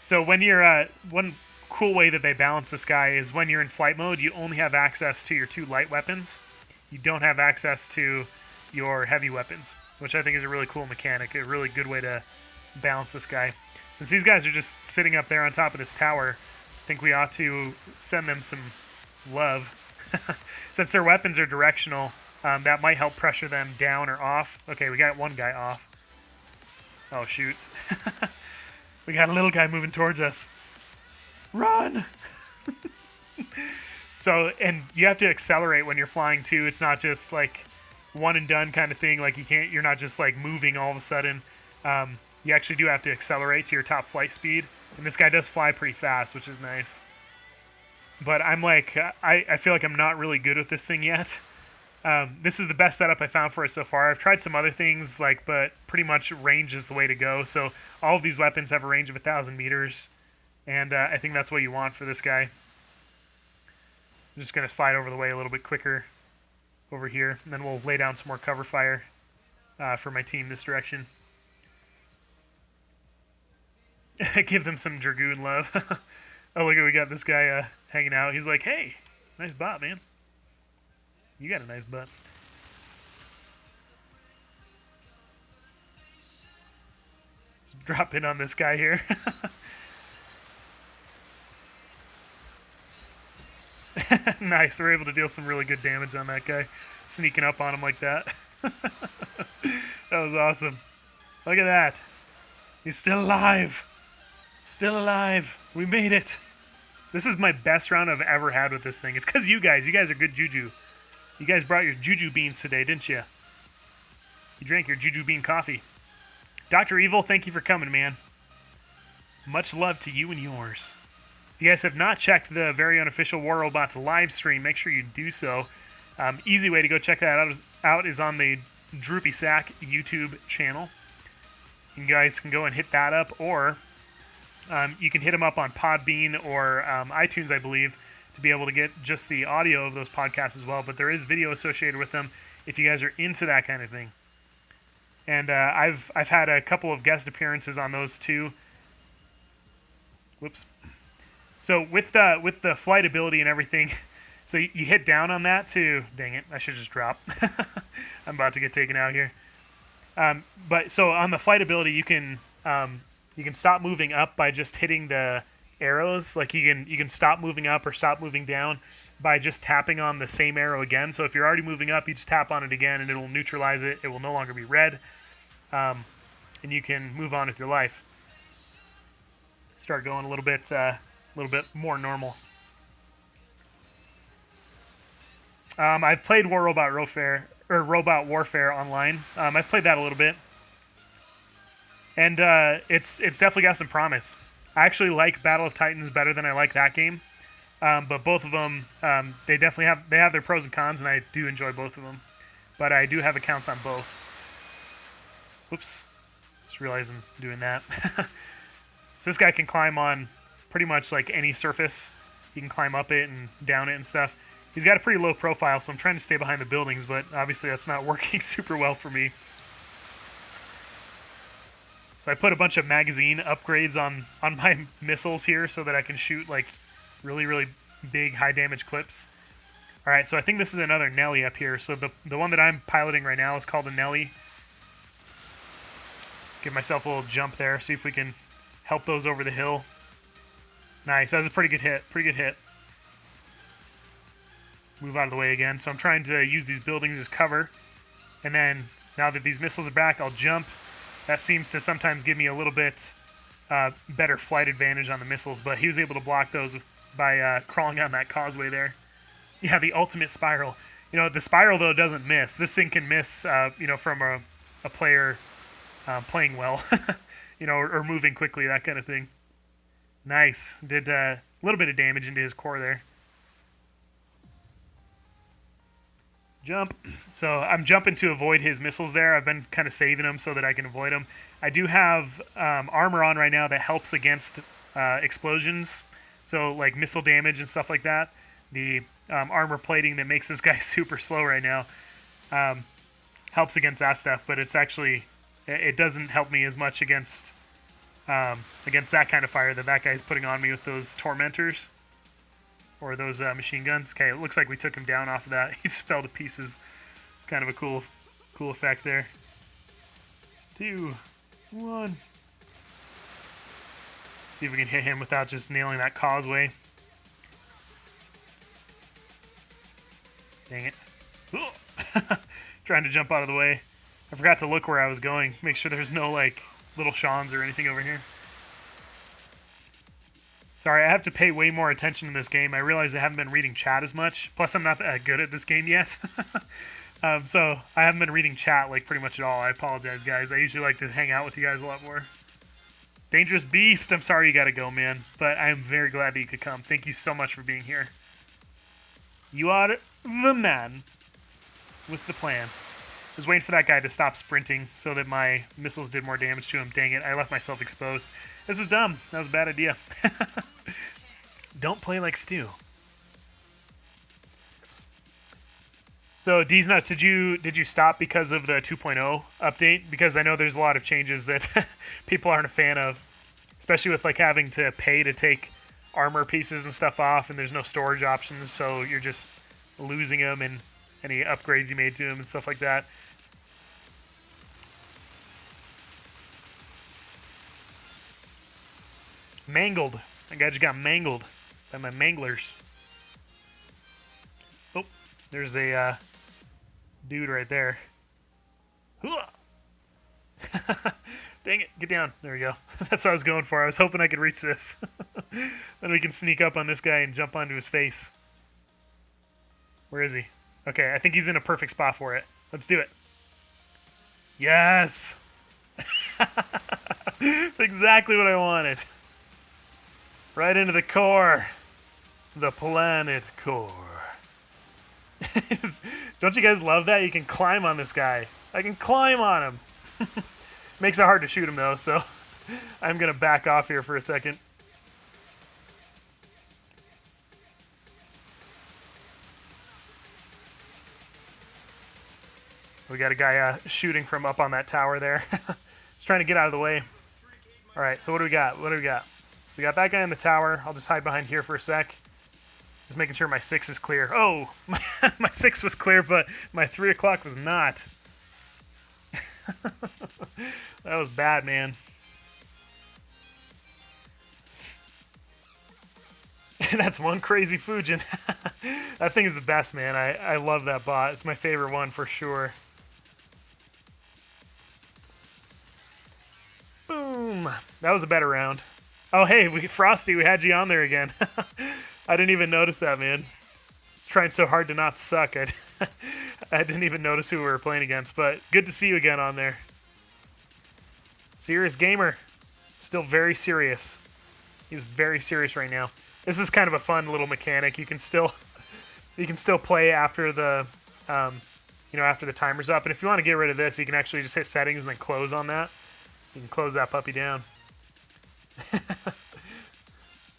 Speaker 1: So when you're one cool way that they balance this guy is when you're in flight mode, you only have access to your 2 light weapons. You don't have access to your heavy weapons, which I think is a really cool mechanic, a really good way to balance this guy. Since these guys are just sitting up there on top of this tower, I think we ought to send them some love. Since their weapons are directional, that might help pressure them down or off. Okay, we got one guy off. Oh, shoot. We got a little guy moving towards us. Run! So, and you have to accelerate when you're flying too. It's not just like one and done kind of thing. Like you're not just like moving all of a sudden. You actually do have to accelerate to your top flight speed. And this guy does fly pretty fast, which is nice. But I'm like, I feel like I'm not really good with this thing yet. This is the best setup I found for it so far. I've tried some other things, but pretty much range is the way to go. So all of these weapons have a range of 1,000 meters. And I think that's what you want for this guy. I'm just going to slide over the way a little bit quicker over here. And then we'll lay down some more cover fire for my team this direction. Give them some Dragoon love. Oh, look, we got this guy hanging out. He's like, hey, nice bot, man. You got a nice butt. Let's drop in on this guy here. Nice, we're able to deal some really good damage on that guy. Sneaking up on him like that. That was awesome. Look at that. He's still alive. Still alive. We made it. This is my best round I've ever had with this thing. It's because you guys are good juju. You guys brought your juju beans today, didn't you? You drank your juju bean coffee. Dr. Evil, thank you for coming, man. Much love to you and yours. If you guys have not checked the very unofficial War Robots live stream, make sure you do so. Easy way to go check that out is on the Droopy Sack YouTube channel. You guys can go and hit that up, or you can hit them up on Podbean or iTunes, I believe, to be able to get just the audio of those podcasts as well. But there is video associated with them if you guys are into that kind of thing. And I've had a couple of guest appearances on those too. Whoops. So with the flight ability and everything, so you hit down on that to, dang it, I should just drop. I'm about to get taken out here. But so on the flight ability, you can stop moving up by just hitting the arrows. Like you can stop moving up or stop moving down by just tapping on the same arrow again. So if you're already moving up, you just tap on it again and it will neutralize it. It will no longer be red. And you can move on with your life. Start going a little bit more normal. I've played Robot Warfare online. I've played that a little bit, and it's definitely got some promise. I actually like Battle of Titans better than I like that game, but both of them they definitely have their pros and cons, and I do enjoy both of them. But I do have accounts on both. Whoops, just realized I'm doing that. So this guy can climb on pretty much like any surface. He can climb up it and down it and stuff. He's got a pretty low profile, so I'm trying to stay behind the buildings, but obviously that's not working super well for me. So I put a bunch of magazine upgrades on my missiles here so that I can shoot like really, really big high damage clips. All right, so I think this is another Nelly up here. So the one that I'm piloting right now is called a Nelly. Give myself a little jump there, see if we can help those over the hill. Nice, that was a pretty good hit. Move out of the way again. So I'm trying to use these buildings as cover. And then, now that these missiles are back, I'll jump. That seems to sometimes give me a little bit better flight advantage on the missiles, but he was able to block those by crawling on that causeway there. Yeah, the ultimate spiral. You know, the spiral, though, doesn't miss. This thing can miss, from a player playing well, or moving quickly, that kind of thing. Nice. Did a little bit of damage into his core there. Jump. So I'm jumping to avoid his missiles there. I've been kind of saving them so that I can avoid them. I do have armor on right now that helps against explosions. So like missile damage and stuff like that. The armor plating that makes this guy super slow right now helps against that stuff. But it's actually, it doesn't help me as much against that kind of fire that guy's putting on me with those tormentors. Or those machine guns. Okay, it looks like we took him down off of that. He just fell to pieces. It's kind of a cool effect there. 2, 1. See if we can hit him without just nailing that causeway. Dang it. Trying to jump out of the way. I forgot to look where I was going. Make sure there's no, like, little Shawns or anything over here. Sorry, I have to pay way more attention in this game. I realize I haven't been reading chat as much. Plus, I'm not that good at this game yet. So, I haven't been reading chat, like, pretty much at all. I apologize, guys. I usually like to hang out with you guys a lot more. Dangerous Beast, I'm sorry you gotta go, man. But I'm very glad that you could come. Thank you so much for being here. You are the man with the plan. I was waiting for that guy to stop sprinting so that my missiles did more damage to him. Dang it, I left myself exposed. This was dumb. That was a bad idea. Don't play like Stu. So, D's Nuts, did you stop because of the 2.0 update? Because I know there's a lot of changes that people aren't a fan of. Especially with like having to pay to take armor pieces and stuff off, and there's no storage options, so you're just losing them and any upgrades you made to them and stuff like that. Mangled. That guy just got mangled by my manglers. Oh, there's a dude right there. Dang it, get down. There we go. That's what I was going for. I was hoping I could reach this. Then we can sneak up on this guy and jump onto his face. Where is he? Okay, I think he's in a perfect spot for it. Let's do it. Yes! It's exactly what I wanted. Right into the core. The planet core. Don't you guys love that? You can climb on this guy. I can climb on him. Makes it hard to shoot him though, so I'm going to back off here for a second. We got a guy shooting from up on that tower there. Just trying to get out of the way. Alright, so what do we got? What do we got? We got that guy in the tower. I'll just hide behind here for a sec. Just making sure my 6 is clear. Oh, my 6 was clear, but my 3 o'clock was not. That was bad, man. That's one crazy Fujin. That thing is the best, man. I love that bot. It's my favorite one for sure. Boom. That was a better round. Oh, hey, Frosty, we had you on there again. I didn't even notice that, man. Trying so hard to not suck. I didn't even notice who we were playing against, but good to see you again on there. Serious gamer. Still very serious. He's very serious right now. This is kind of a fun little mechanic. You can still play after the after the timer's up. And if you want to get rid of this, you can actually just hit settings and then close on that. You can close that puppy down.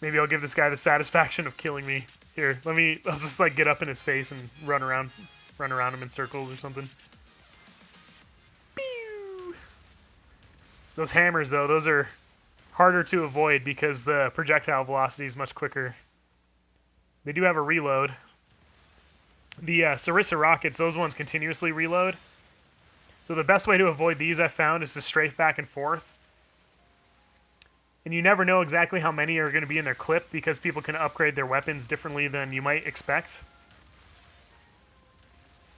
Speaker 1: Maybe I'll give this guy the satisfaction of killing me. Here, I'll just like get up in his face and run around him in circles or something. Pew! Those hammers though, those are harder to avoid because the projectile velocity is much quicker. They do have a reload. The Sarissa rockets, those ones continuously reload. So the best way to avoid these I've found is to strafe back and forth. And you never know exactly how many are going to be in their clip because people can upgrade their weapons differently than you might expect.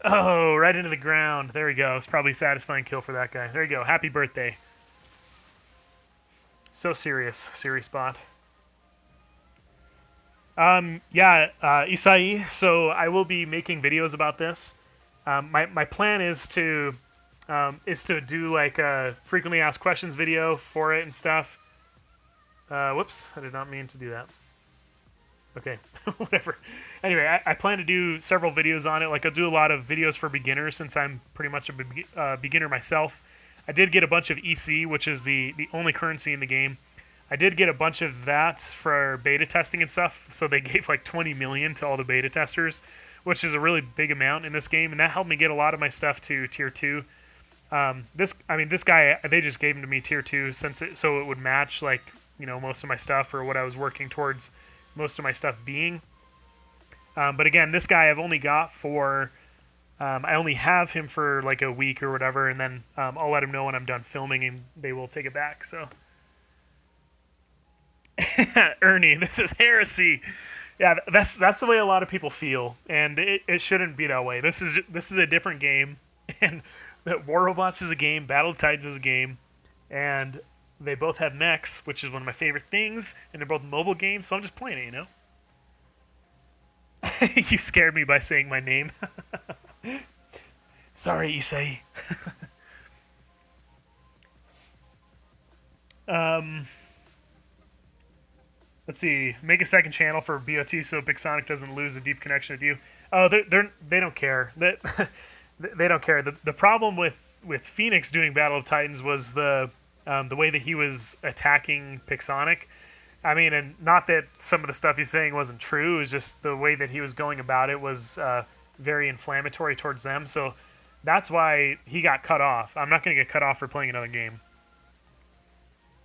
Speaker 1: Oh, right into the ground. There we go. It's probably a satisfying kill for that guy. There you go. Happy birthday. So serious. Serious bot. Isai, so I will be making videos about this. My plan is to do like a frequently asked questions video for it and stuff. Whoops, I did not mean to do that. Okay, whatever. Anyway, I plan to do several videos on it. Like, I'll do a lot of videos for beginners since I'm pretty much a beginner myself. I did get a bunch of EC, which is the only currency in the game. I did get a bunch of that for beta testing and stuff, so they gave like 20 million to all the beta testers, which is a really big amount in this game, and that helped me get a lot of my stuff to tier 2. This guy, they just gave him to me tier 2 so it would match, like, you know, most of my stuff or what I was working towards most of my stuff being. But again, this guy I've only got for, I only have him for like a week or whatever, and then I'll let him know when I'm done filming and they will take it back, so. Ernie, this is heresy. Yeah, that's the way a lot of people feel, and it shouldn't be that way. This is a different game, and War Robots is a game, Battle of Titans is a game, and they both have mechs, which is one of my favorite things, and they're both mobile games, so I'm just playing it, you know? You scared me by saying my name. Sorry, Issei. Let's see. Make a second channel for BOT so Big Sonic doesn't lose a deep connection with you. Oh, they don't care. They don't care. The problem with Phoenix doing Battle of Titans was the way that he was attacking Pixonic. I mean, and not that some of the stuff he's saying wasn't true. It was just the way that he was going about it was very inflammatory towards them. So that's why he got cut off. I'm not going to get cut off for playing another game.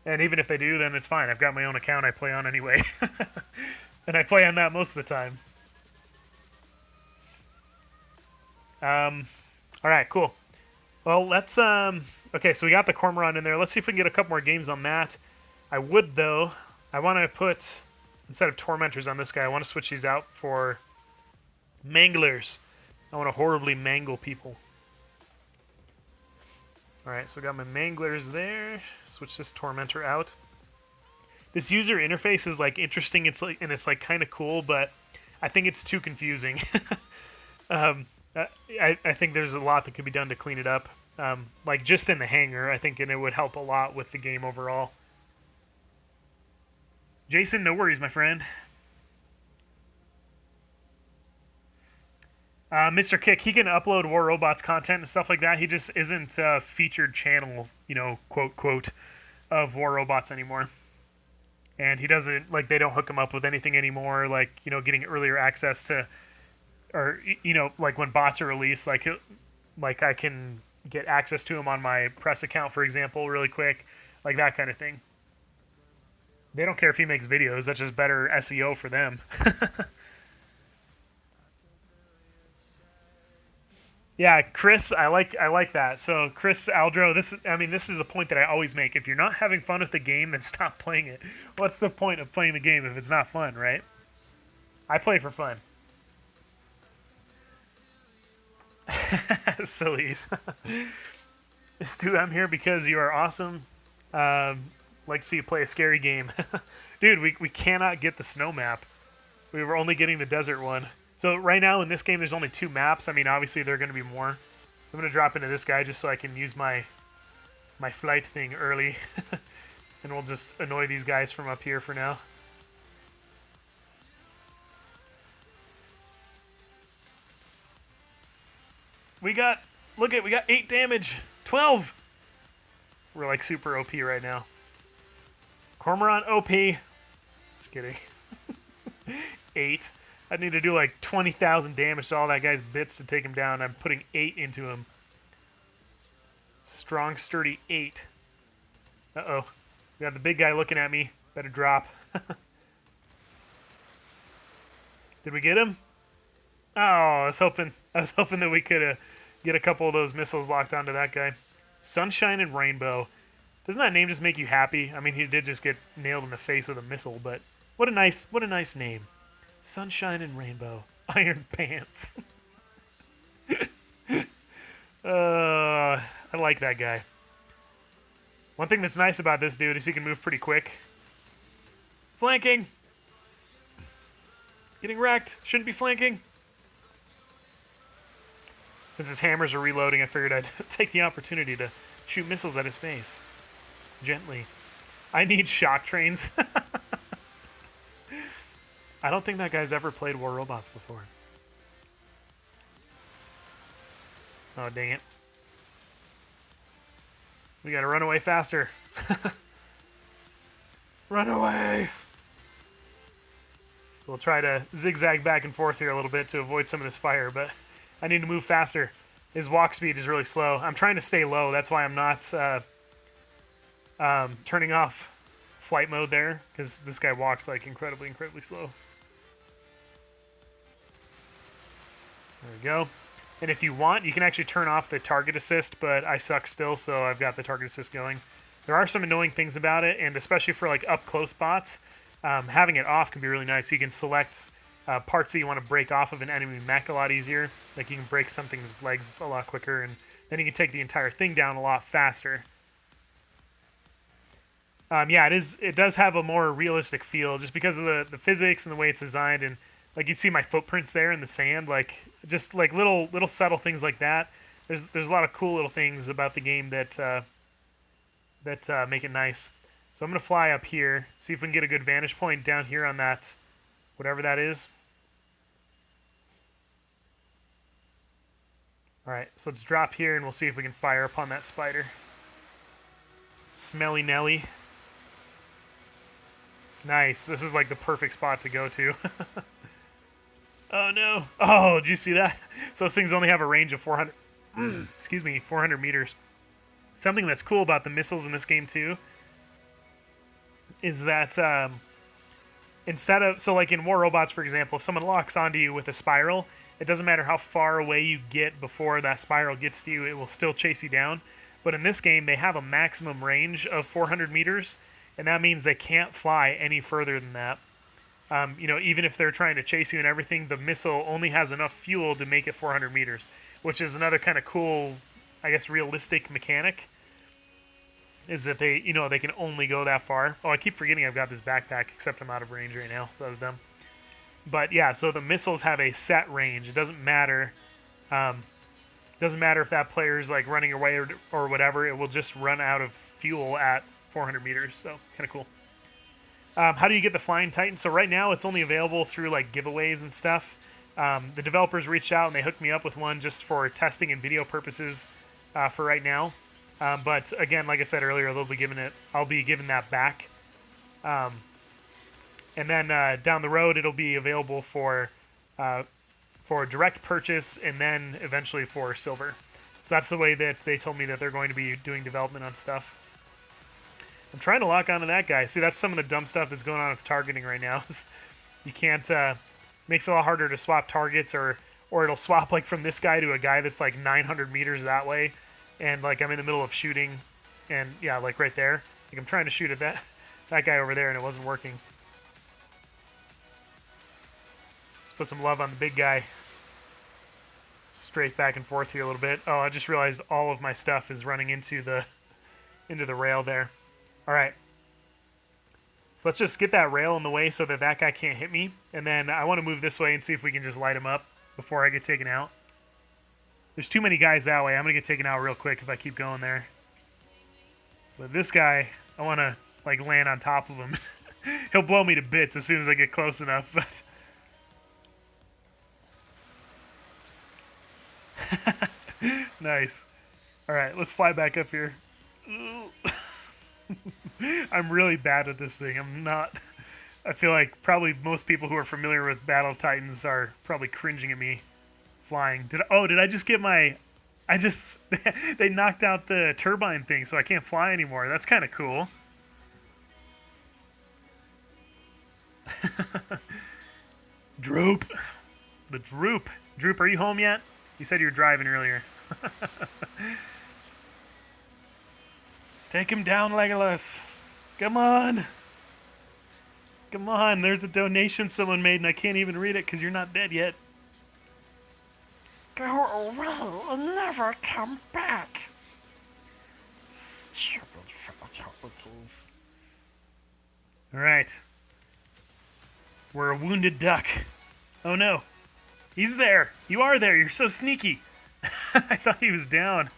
Speaker 1: And even if they do, then it's fine. I've got my own account I play on anyway. And I play on that most of the time. All right, cool. Well, let's... okay, so we got the Cormorant in there. Let's see if we can get a couple more games on that. I would, though... I want to put... Instead of Tormentors on this guy, I want to switch these out for... Manglers. I want to horribly mangle people. Alright, so I got my Manglers there. Switch this Tormentor out. This user interface is like interesting, it's like kind of cool, but I think it's too confusing. I think there's a lot that could be done to clean it up. Like just in the hangar, I think, and it would help a lot with the game overall. Jason, no worries, my friend. Mr. Kick, he can upload War Robots content and stuff like that. He just isn't a featured channel, you know, quote, of War Robots anymore. And he doesn't, like, they don't hook him up with anything anymore, like, you know, getting earlier access to, or, you know, like when bots are released, like I can get access to him on my press account, for example, really quick, like that kind of thing. They don't care if he makes videos, that's just better SEO for them. Yeah, Chris, I like that. So, Chris Aldro, this is the point that I always make. If you're not having fun with the game, then stop playing it. What's the point of playing the game if it's not fun, right? I play for fun. Sillies. Stu, I'm here because you are awesome. Like to see you play a scary game. Dude, we cannot get the snow map. We were only getting the desert one. So right now in this game, there's only 2 maps. I mean, obviously there are going to be more. I'm going to drop into this guy just so I can use my flight thing early. And we'll just annoy these guys from up here for now. We got 8 damage. 12. We're like super OP right now. Cormorant OP. Just kidding. 8. I'd need to do like 20,000 damage to all that guy's bits to take him down. I'm putting 8 into him. Strong, sturdy 8. Uh-oh. We got the big guy looking at me. Better drop. Did we get him? Oh, I was hoping that we could get a couple of those missiles locked onto that guy. Sunshine and Rainbow. Doesn't that name just make you happy? I mean, he did just get nailed in the face with a missile, but what a nice name. Sunshine and Rainbow. Iron Pants. I like that guy. One thing that's nice about this dude is he can move pretty quick. Flanking. Getting wrecked. Shouldn't be flanking. Since his hammers are reloading, I figured I'd take the opportunity to shoot missiles at his face. Gently. I need shock trains. I don't think that guy's ever played War Robots before. Oh, dang it. We gotta run away faster. Run away! So we'll try to zigzag back and forth here a little bit to avoid some of this fire, but I need to move faster. His walk speed is really slow. I'm trying to stay low. That's why I'm not turning off flight mode there, because this guy walks like incredibly, incredibly slow. There we go. And if you want, you can actually turn off the target assist, but I suck still, so I've got the target assist going. There are some annoying things about it, and especially for like up-close bots, having it off can be really nice. You can select parts that you want to break off of an enemy mech a lot easier. Like you can break something's legs a lot quicker, and then you can take the entire thing down a lot faster. Yeah, it does have a more realistic feel just because of the physics and the way it's designed, and like you see my footprints there in the sand, like just like little subtle things like that. There's a lot of cool little things about the game that make it nice. So I'm gonna fly up here, see if we can get a good vantage point down here on that, whatever that is. All right, so let's drop here and we'll see if we can fire upon that spider. Smelly Nelly. Nice. This is like the perfect spot to go to. Oh no. Oh, did you see that? So those things only have a range of 400 excuse me, 400 meters. Something that's cool about the missiles in this game too is that instead of, so like in War Robots, for example, if someone locks onto you with a spiral, it doesn't matter how far away you get before that spiral gets to you, it will still chase you down. But in this game, they have a maximum range of 400 meters, and that means they can't fly any further than that. You know, even if they're trying to chase you and everything, the missile only has enough fuel to make it 400 meters, which is another kind of cool, I guess, realistic mechanic, is that they, you know, they can only go that far. Oh, I keep forgetting I've got this backpack, except I'm out of range right now, so that was dumb. But yeah, so the missiles have a set range. It doesn't matter. Doesn't matter if that player's like running away or whatever. It will just run out of fuel at 400 meters. So kind of cool. How do you get the Flying Titan? So right now it's only available through like giveaways and stuff. The developers reached out and they hooked me up with one just for testing and video purposes for right now. But again, like I said earlier, I'll be giving that back. And then down the road, it'll be available for direct purchase and then eventually for silver. So that's the way that they told me that they're going to be doing development on stuff. I'm trying to lock onto that guy. See, that's some of the dumb stuff that's going on with targeting right now. You can't, makes it a lot harder to swap targets, or it'll swap like from this guy to a guy that's like 900 meters that way. And like I'm in the middle of shooting, and yeah, like right there. Like I'm trying to shoot at that guy over there and it wasn't working. Let's put some love on the big guy. Strafe back and forth here a little bit. Oh, I just realized all of my stuff is running into the rail there. All right. So let's just get that rail in the way so that guy can't hit me. And then I want to move this way and see if we can just light him up before I get taken out. There's too many guys that way. I'm going to get taken out real quick if I keep going there. But this guy, I want to like land on top of him. He'll blow me to bits as soon as I get close enough. But nice. All right, let's fly back up here. I'm really bad at this thing. I'm not. I feel like probably most people who are familiar with Battle of Titans are probably cringing at me flying. Did I just get my... they knocked out the turbine thing, so I can't fly anymore. That's kind of cool. Droop. The Droop. Droop, are you home yet? You said you were driving earlier. Take him down, Legolas. Come on. Come on, there's a donation someone made and I can't even read it because you're not dead yet.
Speaker 2: Go away and never come back. Stupid fatalities.
Speaker 1: Alright. We're a wounded duck. Oh no. He's there. You are there. You're so sneaky. I thought he was down.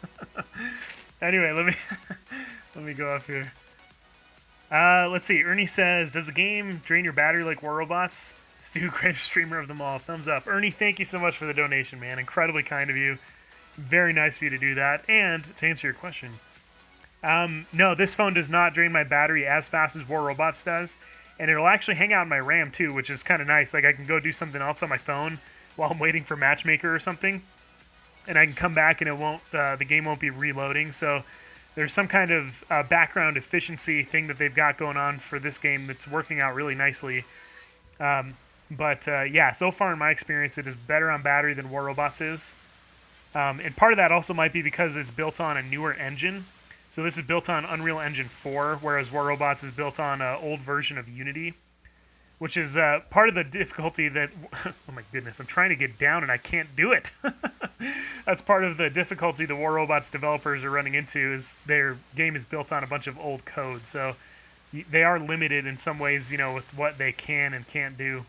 Speaker 1: Anyway, let me go up here. Let's see. Ernie says, does the game drain your battery like War Robots? Stu, greatest streamer of them all. Thumbs up. Ernie, thank you so much for the donation, man. Incredibly kind of you. Very nice of you to do that. And to answer your question, no, this phone does not drain my battery as fast as War Robots does. And it'll actually hang out in my RAM too, which is kind of nice. Like I can go do something else on my phone while I'm waiting for Matchmaker or something. And I can come back and it won't, the game won't be reloading. So there's some kind of background efficiency thing that they've got going on for this game that's working out really nicely. But yeah, so far in my experience, it is better on battery than War Robots is. And part of that also might be because it's built on a newer engine. So this is built on Unreal Engine 4, whereas War Robots is built on an old version of Unity, which is part of the difficulty that... Oh my goodness, I'm trying to get down and I can't do it. That's part of the difficulty the War Robots developers are running into, is their game is built on a bunch of old code. So they are limited in some ways, you know, with what they can and can't do.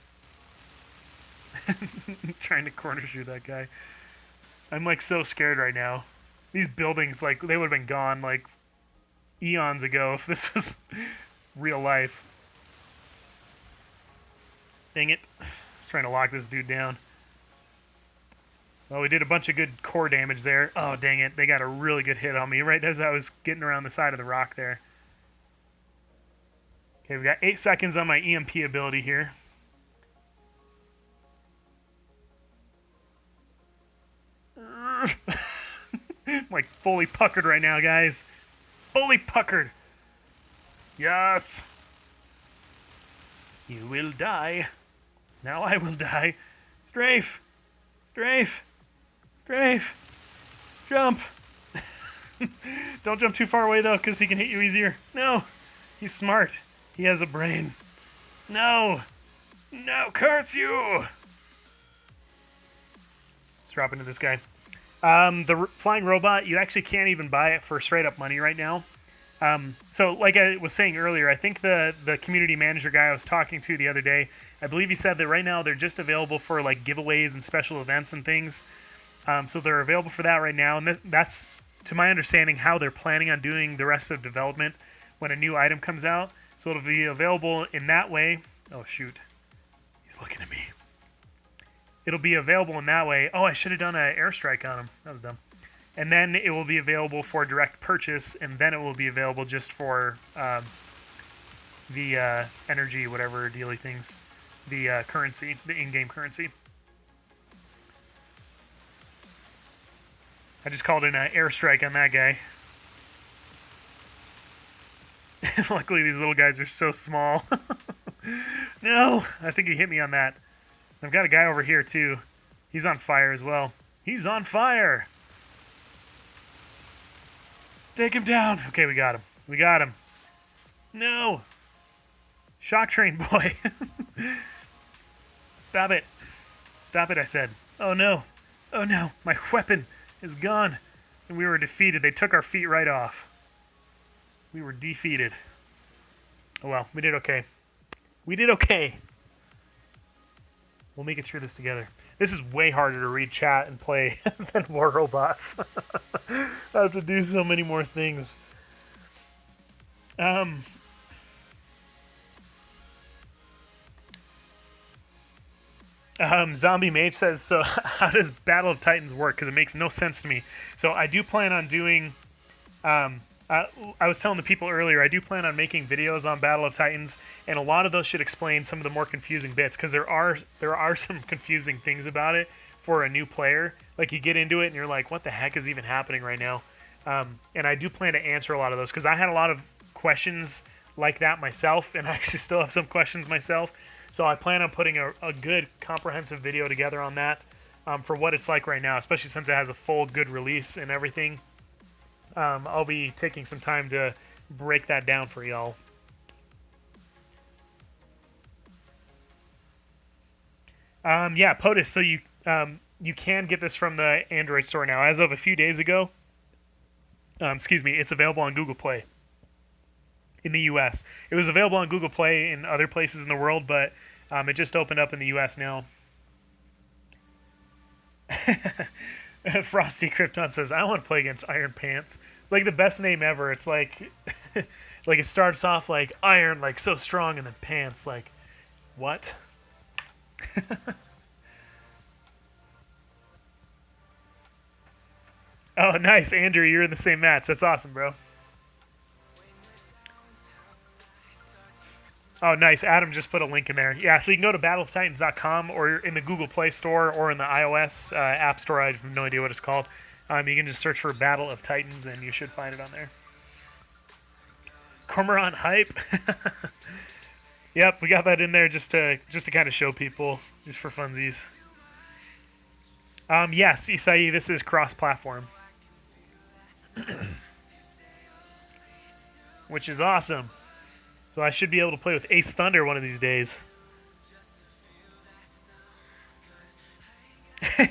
Speaker 1: Trying to corner shoot that guy. I'm like so scared right now. These buildings, like, they would have been gone like eons ago if this was real life. Dang it. I was trying to lock this dude down. Well, we did a bunch of good core damage there. Oh, dang it. They got a really good hit on me right as I was getting around the side of the rock there. Okay, we got 8 seconds on my EMP ability here. I'm like fully puckered right now, guys. Fully puckered. Yes. You will die. Now I will die. Strafe. Strafe. Strafe. Jump. Don't jump too far away, though, because he can hit you easier. No. He's smart. He has a brain. No. No, curse you. Let's drop into this guy. The flying robot, you actually can't even buy it for straight up money right now. So like I was saying earlier, I think the community manager guy I was talking to the other day, I believe he said that right now they're just available for like giveaways and special events and things. So they're available for that right now. And that's, to my understanding, how they're planning on doing the rest of development when a new item comes out. So it'll be available in that way. Oh, shoot. He's looking at me. It'll be available in that way. Oh, I should have done an airstrike on him. That was dumb. And then it will be available for direct purchase, and then it will be available just for the energy, whatever dealy things, the currency, the in-game currency. I just called in an airstrike on that guy. Luckily, these little guys are so small. No, I think he hit me on that. I've got a guy over here, too. He's on fire as well. He's on fire! Take him down! Okay, we got him. We got him. No! Shock train boy. Stop it. Stop it, I said. Oh, no. Oh, no. My weapon is gone. And we were defeated. They took our feet right off. We were defeated. Oh, well. We did okay. We did okay. We'll make it through this together. This is way harder to read chat and play than War Robots. I have to do so many more things. Zombie Mage says, so how does Battle of Titans work? Because it makes no sense to me. So I do plan on doing... I was telling the people earlier, I do plan on making videos on Battle of Titans, and a lot of those should explain some of the more confusing bits, because there are some confusing things about it for a new player. Like, you get into it, and you're like, what the heck is even happening right now? And I do plan to answer a lot of those, because I had a lot of questions like that myself, and I actually still have some questions myself. So I plan on putting a good, comprehensive video together on that for what it's like right now, especially since it has a full, good release and everything. I'll be taking some time to break that down for y'all. Yeah, POTUS, so you can get this from the Android store now. As of a few days ago, it's available on Google Play in the U.S. It was available on Google Play in other places in the world, but it just opened up in the U.S. now. Frosty Krypton says, I want to play against Iron Pants. It's like the best name ever. It's like, like it starts off like Iron, like so strong, and then Pants, like, what? Oh, nice, Andrew. You're in the same match. That's awesome, bro. Oh, nice. Adam just put a link in there. Yeah, so you can go to battleoftitans.com or in the Google Play Store or in the iOS App Store. I have no idea what it's called. You can just search for Battle of Titans and you should find it on there. Cormorant hype. Yep, we got that in there just to kind of show people, just for funsies. Yes, Isai, this is cross-platform, which is awesome. So I should be able to play with Ace Thunder one of these days.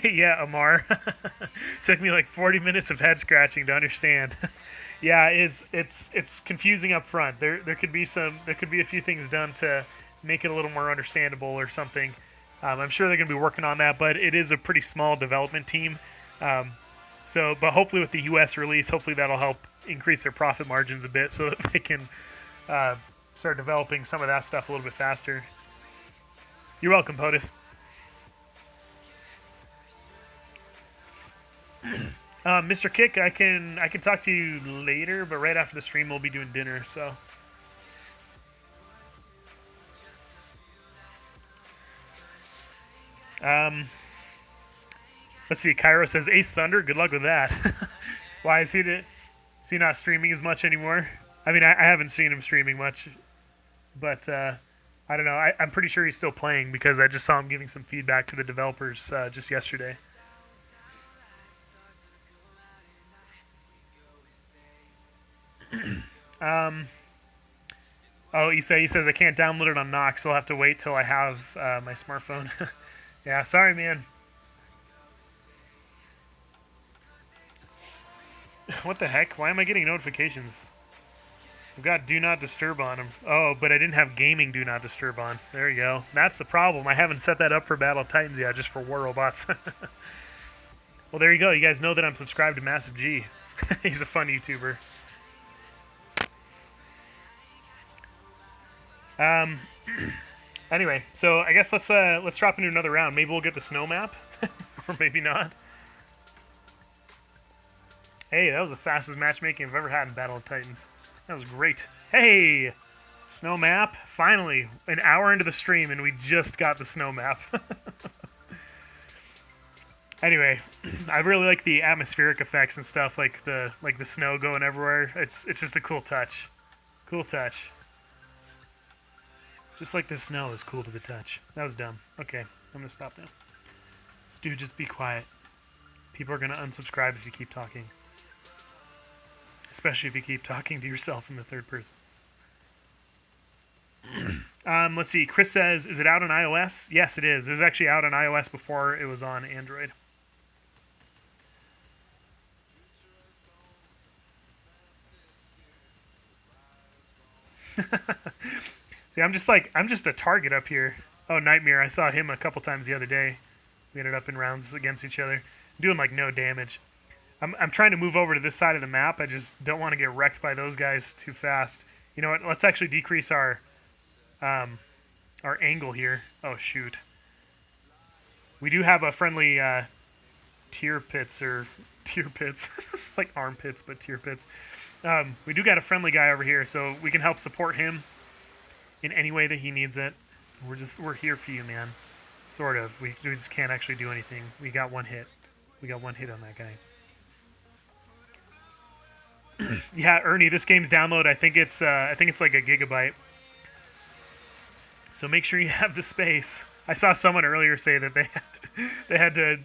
Speaker 1: Yeah, Amar. Took me like 40 minutes of head scratching to understand. Yeah, it's confusing up front. There could be a few things done to make it a little more understandable or something. I'm sure they're going to be working on that, but it is a pretty small development team. But hopefully with the US release, hopefully that'll help increase their profit margins a bit so that they can start developing some of that stuff a little bit faster. You're welcome, POTUS. Mr. Kick, I can talk to you later, but right after the stream we'll be doing dinner, so. Let's see, Cairo says Ace Thunder, good luck with that. Why is he not streaming as much anymore? I mean, I haven't seen him streaming much, but I don't know. I'm pretty sure he's still playing because I just saw him giving some feedback to the developers just yesterday. Oh, he says I can't download it on Nox, so I'll have to wait till I have my smartphone. Yeah, sorry, man. What the heck? Why am I getting notifications? I've got Do Not Disturb on them. Oh, but I didn't have Gaming Do Not Disturb on. There you go. That's the problem. I haven't set that up for Battle of Titans yet, just for War Robots. Well, there you go. You guys know that I'm subscribed to Massive G. He's a fun YouTuber. Anyway, so I guess let's drop into another round. Maybe we'll get the snow map, or maybe not. Hey, that was the fastest matchmaking I've ever had in Battle of Titans. That was great. Hey, snow map. Finally, an hour into the stream, and we just got the snow map. Anyway, I really like the atmospheric effects and stuff, like the snow going everywhere. It's just a cool touch. Cool touch. Just like the snow is cool to the touch. That was dumb. Okay, I'm gonna stop now. Stu, just be quiet. People are gonna unsubscribe if you keep talking. Especially if you keep talking to yourself in the third person. Let's see. Chris says, is it out on iOS? Yes, it is. It was actually out on iOS before it was on Android. See, I'm just a target up here. Oh, Nightmare. I saw him a couple times the other day. We ended up in rounds against each other. Doing like no damage. I'm trying to move over to this side of the map. I just don't want to get wrecked by those guys too fast. You know what? Let's actually decrease our angle here. Oh, shoot. We do have a friendly tier pits. It's like armpits, but tier pits. We do got a friendly guy over here, so we can help support him in any way that he needs it. We're here for you, man. Sort of. We just can't actually do anything. We got one hit. We got one hit on that guy. Yeah, Ernie, this game's download. I think it's like a gigabyte. So make sure you have the space. I saw someone earlier say that they had to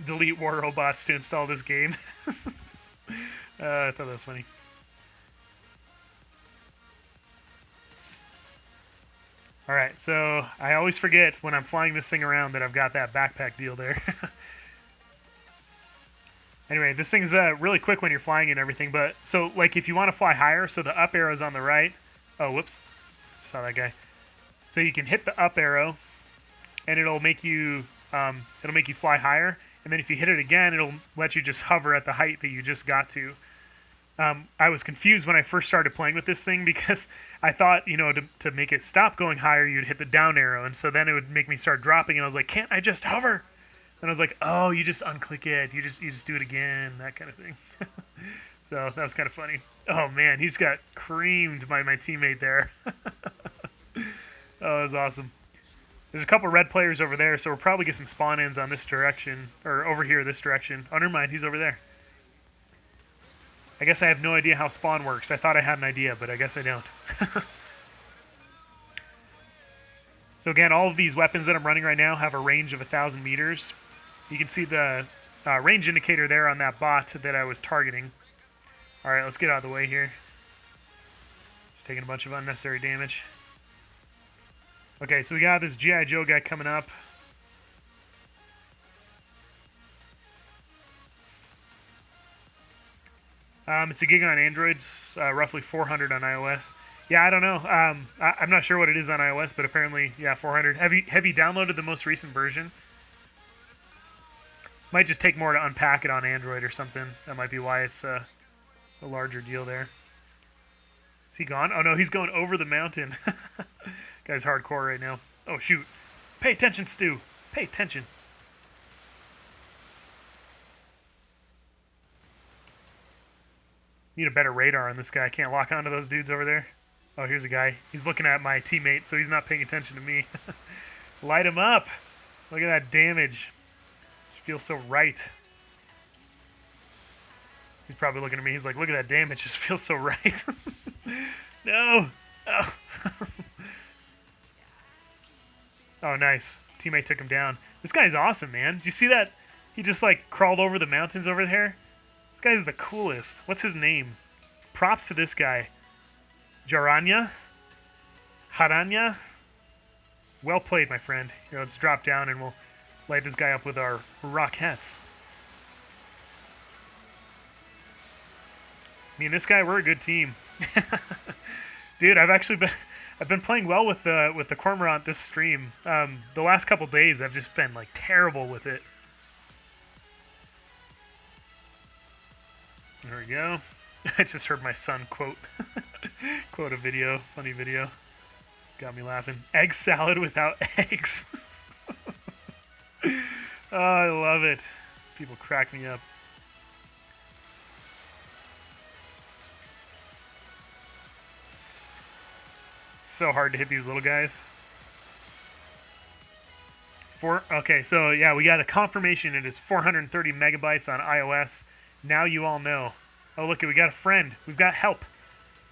Speaker 1: delete War Robots to install this game. I thought that was funny. All right, so I always forget when I'm flying this thing around that I've got that backpack deal there. Anyway, this thing's really quick when you're flying and everything, but so like if you want to fly higher, so the up arrow's on the right. Oh, whoops. Saw that guy. So you can hit the up arrow and it'll make you fly higher, and then if you hit it again, it'll let you just hover at the height that you just got to. I was confused when I first started playing with this thing because I thought, you know, to make it stop going higher, you'd hit the down arrow. And so then it would make me start dropping. And I was like, can't I just hover? And I was like, oh, you just unclick it. You just do it again, that kind of thing. So that was kind of funny. Oh, man, he just got creamed by my teammate there. Oh, that was awesome. There's a couple red players over there, so we'll probably get some spawn-ins on this direction. Or over here, this direction. Oh, never mind, he's over there. I guess I have no idea how spawn works. I thought I had an idea, but I guess I don't. So again, all of these weapons that I'm running right now have a range of 1,000 meters. You can see the range indicator there on that bot that I was targeting. All right, let's get out of the way here. Just taking a bunch of unnecessary damage. Okay, so we got this G.I. Joe guy coming up. It's a gig on Androids, roughly 400 on iOS. Yeah, I don't know. I'm not sure what it is on iOS, but apparently, yeah, 400. Have you downloaded the most recent version? Might just take more to unpack it on Android or something. That might be why it's a larger deal there. Is he gone? Oh no, he's going over the mountain. Guy's hardcore right now. Oh shoot. Pay attention, Stu. Pay attention. Need a better radar on this guy. I can't lock onto those dudes over there. Oh, here's a guy. He's looking at my teammate, so he's not paying attention to me. Light him up. Look at that damage. Just feels so right. He's probably looking at me. He's like, look at that damage. Just feels so right. No. Oh. Oh, nice. Teammate took him down. This guy's awesome, man. Did you see that? He just, like, crawled over the mountains over there. This guy's the coolest. What's his name? Props to this guy. Jaranya? Haranya? Well played, my friend. Here, let's drop down and we'll light this guy up with our rockets. Me and this guy, we're a good team. Dude, I've been playing well with the Cormorant this stream. The last couple days, I've just been like terrible with it. There we go. I just heard my son quote a video, funny video. Got me laughing. Egg salad without eggs. Oh, I love it. People crack me up. So hard to hit these little guys. Okay, so yeah, we got a confirmation. It is 430 megabytes on iOS. Now you all know. Oh, look, we got a friend. We've got help.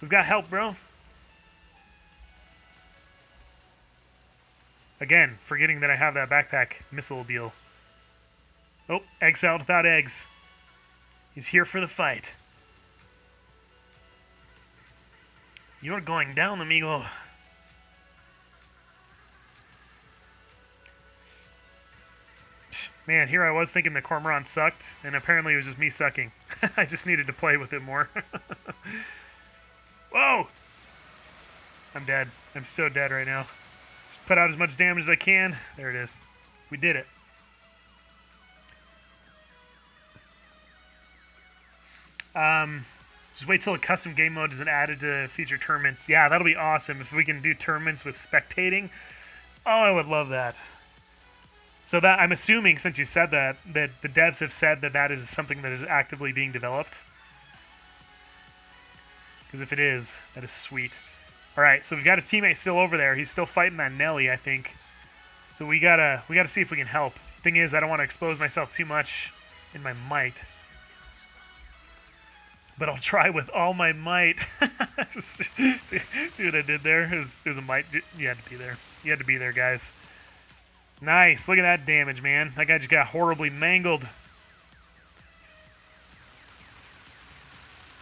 Speaker 1: We've got help, bro. Again, forgetting that I have that backpack missile deal. Oh, egg salad without eggs. He's here for the fight. You're going down, amigo. Man, here I was thinking the Cormorant sucked, and apparently it was just me sucking. I just needed to play with it more. Whoa! I'm dead. I'm so dead right now. Just put out as much damage as I can. There it is. We did it. Just wait till a custom game mode isn't added to future tournaments. Yeah, that'll be awesome. If we can do tournaments with spectating. Oh, I would love that. So that I'm assuming, since you said that the devs have said that is something that is actively being developed. Because if it is, that is sweet. All right, so we've got a teammate still over there. He's still fighting that Nelly, I think. So we gotta see if we can help. Thing is, I don't want to expose myself too much in my might, but I'll try with all my might. see what I did there? It was a might. You had to be there. You had to be there, guys. Nice. Look at that damage, man. That guy just got horribly mangled.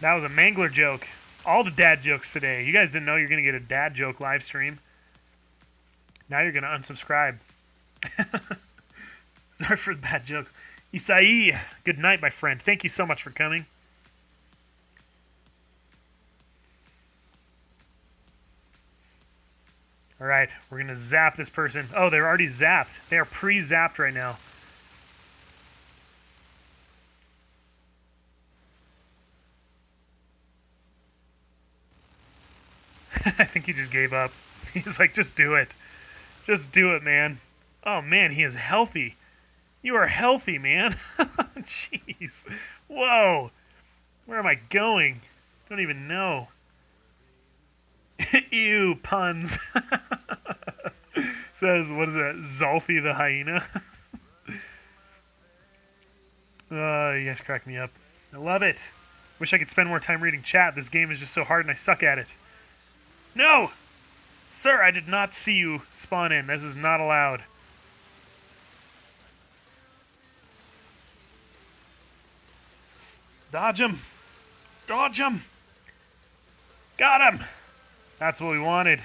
Speaker 1: That was a mangler joke. All the dad jokes today. You guys didn't know you're going to get a dad joke live stream. Now you're going to unsubscribe. Sorry for the bad jokes. Isai, good night, my friend. Thank you so much for coming. All right, we're going to zap this person. Oh, they're already zapped. They are pre-zapped right now. he just gave up. He's like, just do it. Just do it, man. Oh, man, he is healthy. You are healthy, man. Jeez. Whoa. Where am I going? Don't even know. Ew, puns. Says, what is that? Zolfi the hyena? You guys crack me up. I love it. Wish I could spend more time reading chat. This game is just so hard and I suck at it. No! Sir, I did not see you spawn in. This is not allowed. Dodge him. Dodge him. Got him. That's what we wanted.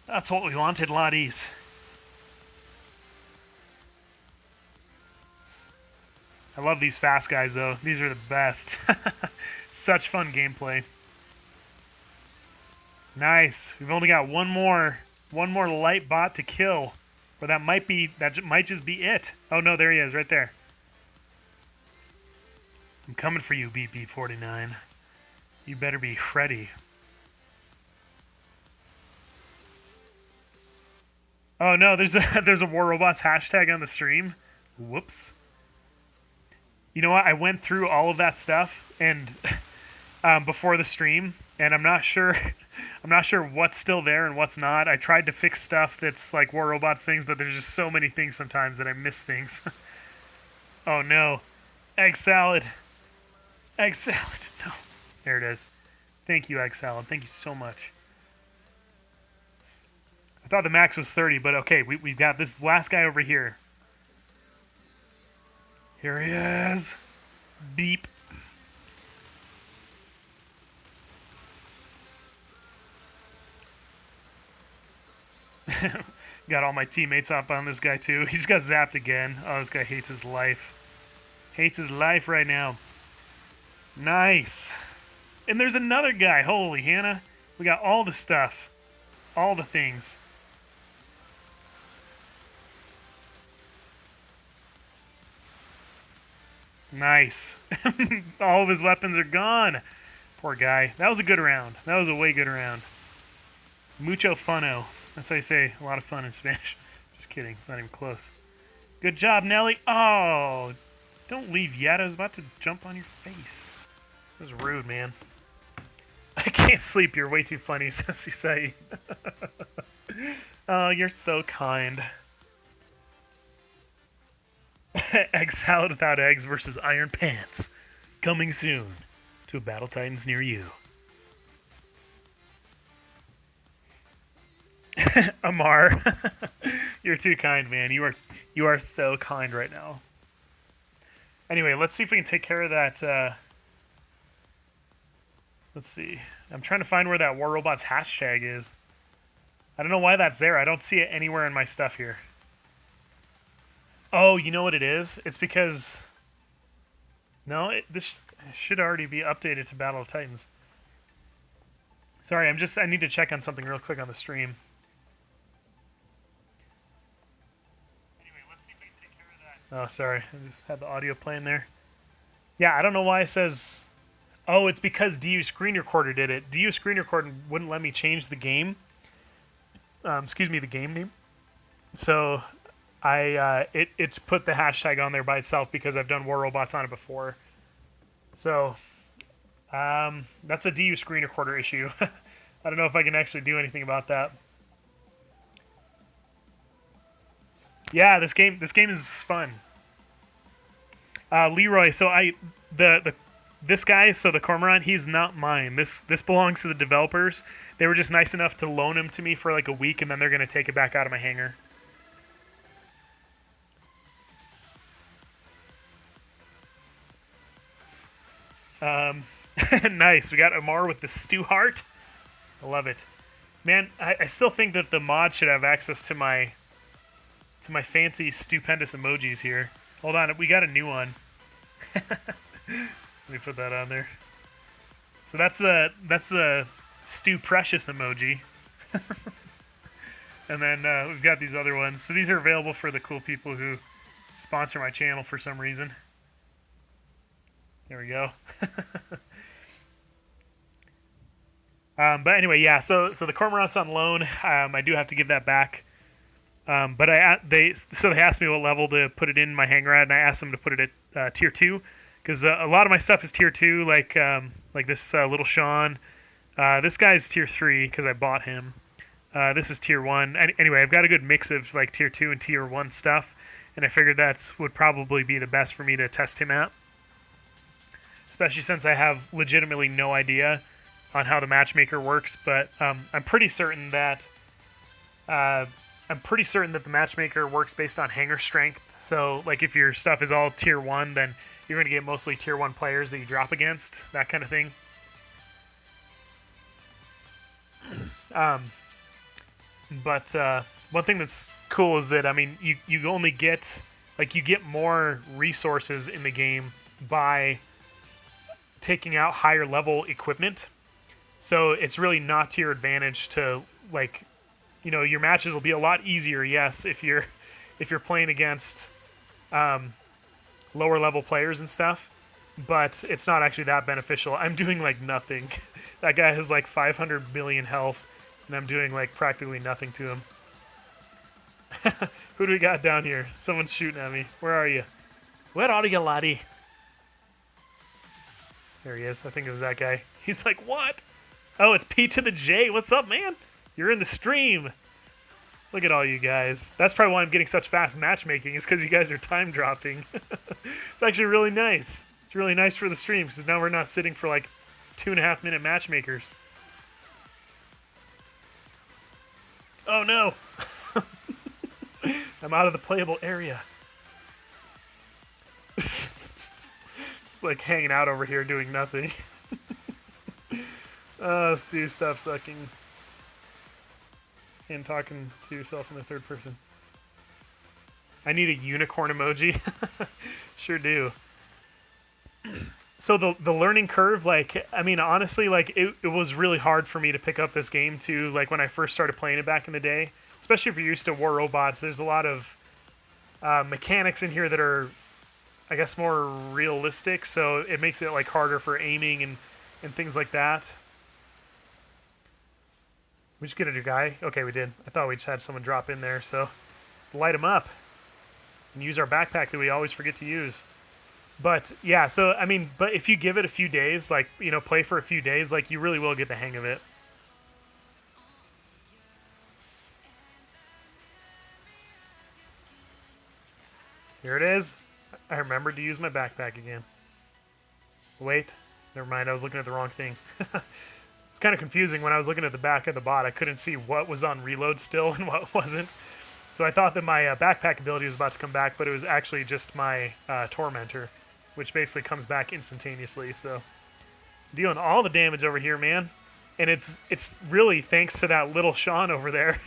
Speaker 1: That's what we wanted, laddies. I love these fast guys, though. These are the best. Such fun gameplay. Nice. We've only got one more light bot to kill. Or that might just be it. Oh no, there he is, right there. I'm coming for you, BP49. You better be ready. Oh no, there's a War Robots hashtag on the stream. Whoops. You know what? I went through all of that stuff and before the stream, and I'm not sure what's still there and what's not. I tried to fix stuff that's like War Robots things, but there's just so many things sometimes that I miss things. Oh no. Egg salad. Egg salad. No. There it is. Thank you, Egg salad. Thank you so much. I thought the max was 30, but okay, we've got this last guy over here. Here he is. Beep. Got all my teammates up on this guy too. He's got zapped again. Oh, this guy hates his life. Hates his life right now. Nice. And there's another guy. Holy Hannah. We got all the stuff. All the things. Nice. All of his weapons are gone. Poor guy. That was a good round. That was a way good round. Mucho funo. That's how you say a lot of fun in Spanish. Just kidding. It's not even close. Good job, Nelly. Oh, don't leave yet. I was about to jump on your face. That was rude, man. I can't sleep. You're way too funny, says Isai. Oh, you're so kind. Egg salad without eggs versus Iron Pants. Coming soon to a Battle Titans near you. Amar, you're too kind, man. You are so kind right now. Anyway, let's see if we can take care of that. Let's see. I'm trying to find where that War Robots hashtag is. I don't know why that's there. I don't see it anywhere in my stuff here. Oh, you know what it is? It's because... No, this should already be updated to Battle of Titans. Sorry, I need to check on something real quick on the stream. Anyway, let's see if we can take care of that. Oh, sorry. I just had the audio playing there. Yeah, I don't know why it says... Oh, it's because DU Screen Recorder did it. DU Screen Recorder wouldn't let me change the game. Excuse me, the game name. So... it's put the hashtag on there by itself because I've done War Robots on it before. So, that's a DU screen recorder issue. I don't know if I can actually do anything about that. Yeah, this game is fun. Leroy, so this guy, so the Cormorant, he's not mine. This belongs to the developers. They were just nice enough to loan him to me for like a week, and then they're gonna take it back out of my hangar. Nice. We got Amar with the stew heart. I love it. Man, I still think that the mod should have access to my fancy stupendous emojis here. Hold on, we got a new one. Let me put that on there. So that's the Stew Precious emoji. And then we've got these other ones. So these are available for the cool people who sponsor my channel for some reason. There we go. But anyway, yeah. So the cormorant's on loan. I do have to give that back. But they asked me what level to put it in my hangar at, and I asked them to put it at tier 2 because a lot of my stuff is tier 2, like this little Sean. This guy's tier 3 because I bought him. This is tier 1. Anyway, I've got a good mix of like tier 2 and tier 1 stuff, and I figured that would probably be the best for me to test him at, especially since I have legitimately no idea on how the matchmaker works. But I'm pretty certain that the matchmaker works based on hangar strength. So like if your stuff is all tier 1, then you're going to get mostly tier 1 players that you drop against, that kind of thing. But one thing that's cool is that, I mean, you only get, like, you get more resources in the game by taking out higher level equipment. So it's really not to your advantage to, like, you know, your matches will be a lot easier, yes, if you're playing against lower level players and stuff, but it's not actually that beneficial. I'm doing like nothing. That guy has like 500 million health, and I'm doing like practically nothing to him. Who do we got down here? Someone's shooting at me. Where are you? Where are you, laddie? There he is. I think it was that guy. He's like, what? Oh, it's P to the J. What's up, man? You're in the stream. Look at all you guys. That's probably why I'm getting such fast matchmaking, is because you guys are time dropping. It's actually really nice. It's really nice for the stream, because now we're not sitting for like 2.5 minute matchmakers. Oh no! I'm out of the playable area. Just like hanging out over here doing nothing. Oh, Stu, stop sucking. And talking to yourself in the third person. I need a unicorn emoji. Sure do. So the learning curve, like, I mean, honestly, like, it was really hard for me to pick up this game, too, like, when I first started playing it back in the day. Especially if you're used to War Robots, there's a lot of mechanics in here that are, I guess, more realistic, so it makes it, like, harder for aiming and things like that. We just get a new guy? Okay, we did. I thought we just had someone drop in there, so light them up and use our backpack that we always forget to use. But yeah, so I mean, but if you give it a few days, like, you know, play for a few days, like, you really will get the hang of it. Here it is. I remembered to use my backpack again. Wait, never mind, I was looking at the wrong thing. It's kind of confusing. When I was looking at the back of the bot, I couldn't see what was on reload still and what wasn't. So I thought that my backpack ability was about to come back, but it was actually just my Tormentor, which basically comes back instantaneously. So dealing all the damage over here, man. And it's really thanks to that little Sean over there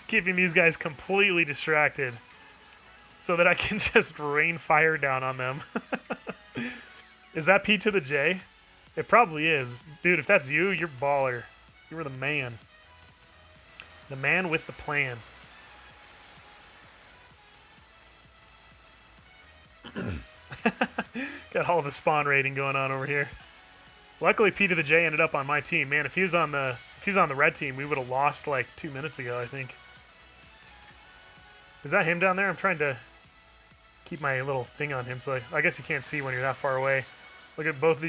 Speaker 1: keeping these guys completely distracted so that I can just rain fire down on them. Is that P to the J? It probably is. Dude, if that's you, you're baller. You were the man. The man with the plan. Got all the spawn raiding going on over here. Luckily, P to the J ended up on my team. Man, if he was on the red team, we would have lost like 2 minutes ago, I think. Is that him down there? I'm trying to keep my little thing on him, so I guess you can't see when you're that far away. Look at both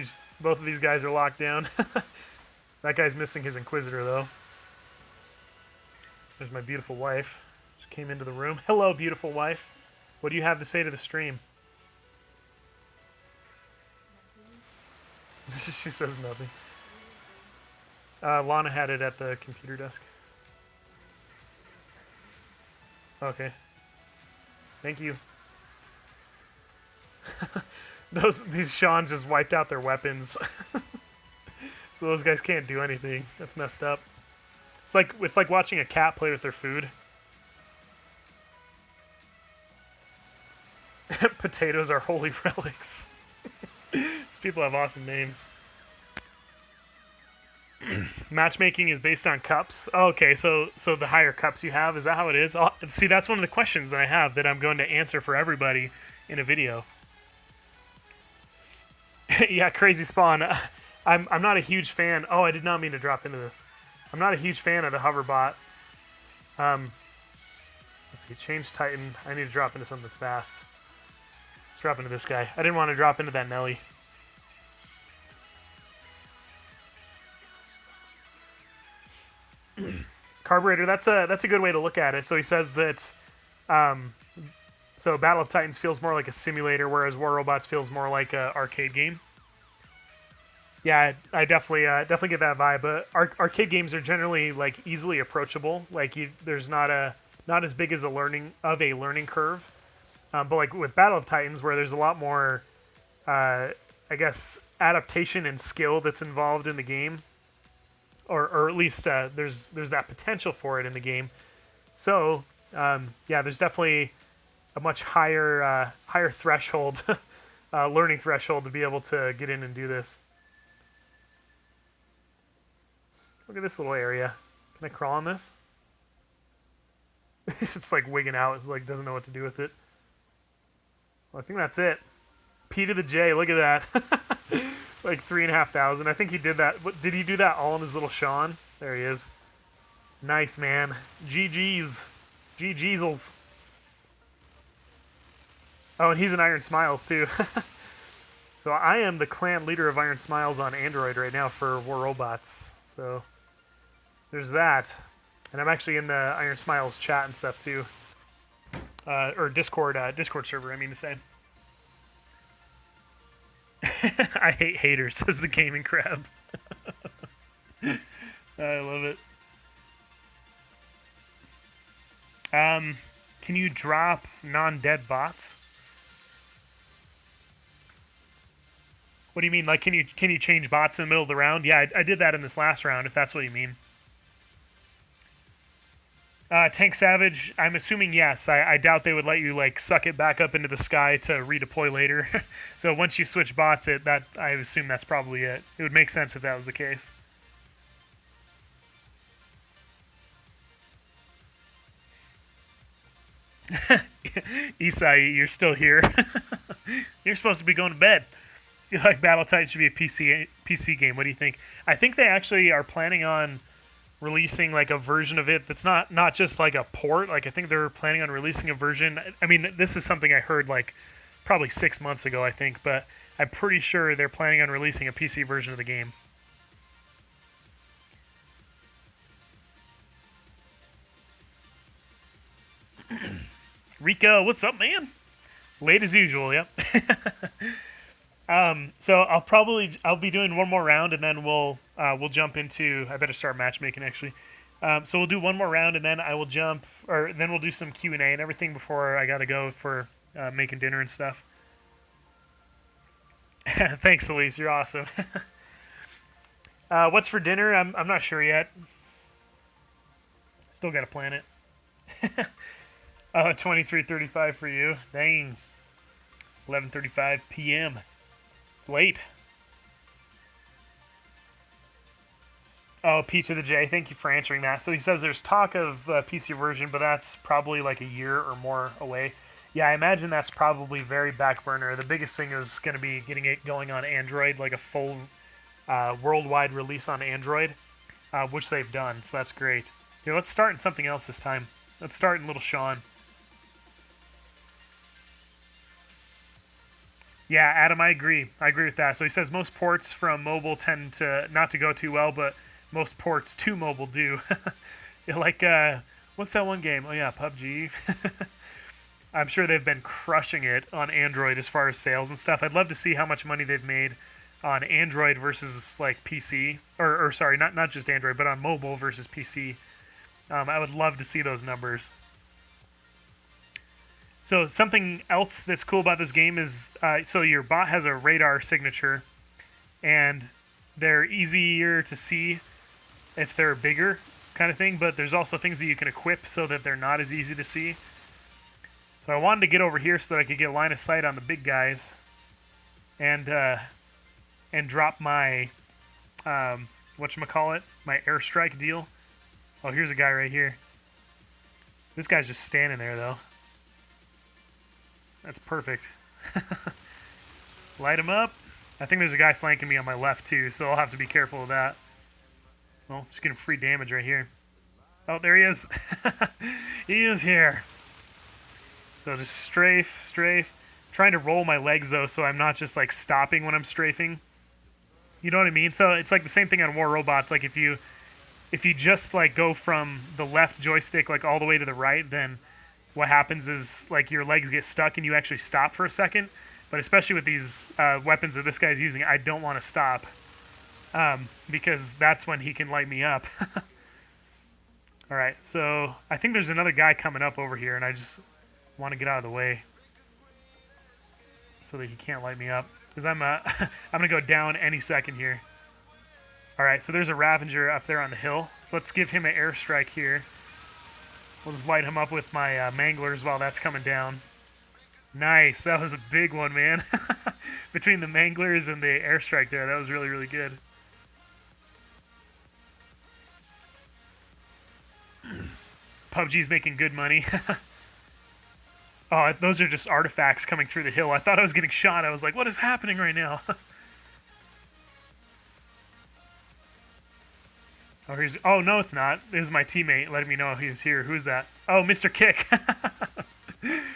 Speaker 1: of these guys are locked down. That guy's missing his Inquisitor, though. There's my beautiful wife. She came into the room. Hello, beautiful wife. What do you have to say to the stream? She says nothing. Lana had it at the computer desk. Okay. Thank you. These Sean just wiped out their weapons. So those guys can't do anything. That's messed up. It's like watching a cat play with their food. Potatoes are holy relics. These people have awesome names. Matchmaking is based on cups. Oh, okay, so the higher cups you have, is that how it is? See, that's one of the questions that I have that I'm going to answer for everybody in a video. Yeah, crazy spawn. I'm not a huge fan. Oh, I did not mean to drop into this. I'm not a huge fan of the hoverbot. Let's see, change Titan. I need to drop into something fast. Let's drop into this guy. I didn't want to drop into that Nelly. Carburetor, that's a good way to look at it. So he says that so Battle of Titans feels more like a simulator, whereas War Robots feels more like an arcade game. Yeah, I definitely get that vibe. But arcade games are generally like easily approachable. Like there's not as big as a learning curve. But like with Battle of Titans, where there's a lot more, I guess, adaptation and skill that's involved in the game, or at least there's that potential for it in the game. So yeah, there's definitely a much higher threshold, learning threshold to be able to get in and do this. Look at this little area. Can I crawl on this? It's like wigging out. It's like doesn't know what to do with it. Well, I think that's it. P to the J. Look at that. Like 3,500. I think he did that. Did he do that all in his little Sean? There he is. Nice, man. GG's. GG'sels. Oh, and he's in Iron Smiles, too. So I am the clan leader of Iron Smiles on Android right now for War Robots. So there's that. And I'm actually in the Iron Smiles chat and stuff, too. Or Discord server, I mean to say. I hate haters, says the gaming crab. I love it. Can you drop non-dead bots? What do you mean? Like, can you change bots in the middle of the round? Yeah, I did that in this last round, if that's what you mean. Tank Savage, I'm assuming yes. I doubt they would let you like suck it back up into the sky to redeploy later. So once you switch bots, I assume that's probably it. It would make sense if that was the case. Isai, you're still here. You're supposed to be going to bed. I feel like Battle Titan should be a PC game. What do you think? I think they actually are planning on releasing like a version of it that's not just like a port. Like I think they're planning on releasing a version. I mean, this is something I heard like probably 6 months ago, I think, but I'm pretty sure they're planning on releasing a PC version of the game. Rico, what's up, man? Late as usual, yep. So I'll be doing one more round and then we'll jump into. I better start matchmaking actually. So we'll do one more round and then I will jump, or then we'll do some Q&A and everything before I gotta go for making dinner and stuff. Thanks, Elise. You're awesome. What's for dinner? I'm not sure yet. Still gotta plan it. 23:35 for you. Dang. 11:35 p.m. It's late. Oh, P to the J. Thank you for answering that. So he says there's talk of PC version, but that's probably like a year or more away. Yeah, I imagine that's probably very back burner. The biggest thing is going to be getting it going on Android, like a full worldwide release on Android, which they've done. So that's great. Here, let's start in something else this time. Let's start in Little Sean. Yeah, Adam, I agree. I agree with that. So he says most ports from mobile tend to not to go too well, but most ports to mobile do. Like, what's that one game? Oh, yeah, PUBG. I'm sure they've been crushing it on Android as far as sales and stuff. I'd love to see how much money they've made on Android versus, like, PC. Or sorry, not just Android, but on mobile versus PC. I would love to see those numbers. So something else that's cool about this game is, so your bot has a radar signature, and they're easier to see if they're bigger, kind of thing, but there's also things that you can equip so that they're not as easy to see. So I wanted to get over here so that I could get line of sight on the big guys, and drop my, whatchamacallit, my airstrike deal. Oh, here's a guy right here. This guy's just standing there, though. That's perfect. Light him up. I think there's a guy flanking me on my left too, so I'll have to be careful of that. Well, just getting free damage right here. Oh, there he is. He is here. So just strafe, strafe. Trying to roll my legs though, so I'm not just like stopping when I'm strafing. You know what I mean? So it's like the same thing on War Robots. Like if you just like go from the left joystick like all the way to the right, then what happens is like your legs get stuck and you actually stop for a second. But especially with these weapons that this guy's using, I don't want to stop because that's when he can light me up. All right, so I think there's another guy coming up over here, and I just want to get out of the way so that he can't light me up because I'm I'm gonna go down any second here. All right, so there's a Ravager up there on the hill, so let's give him an airstrike here. We'll just light him up with my manglers while that's coming down. Nice, that was a big one, man. Between the manglers and the airstrike there, that was really, really good. PUBG's making good money. Oh, those are just artifacts coming through the hill. I thought I was getting shot. I was like, what is happening right now? Oh, no, it's not. It was my teammate letting me know he was here. Who's that? Oh, Mr. Kick.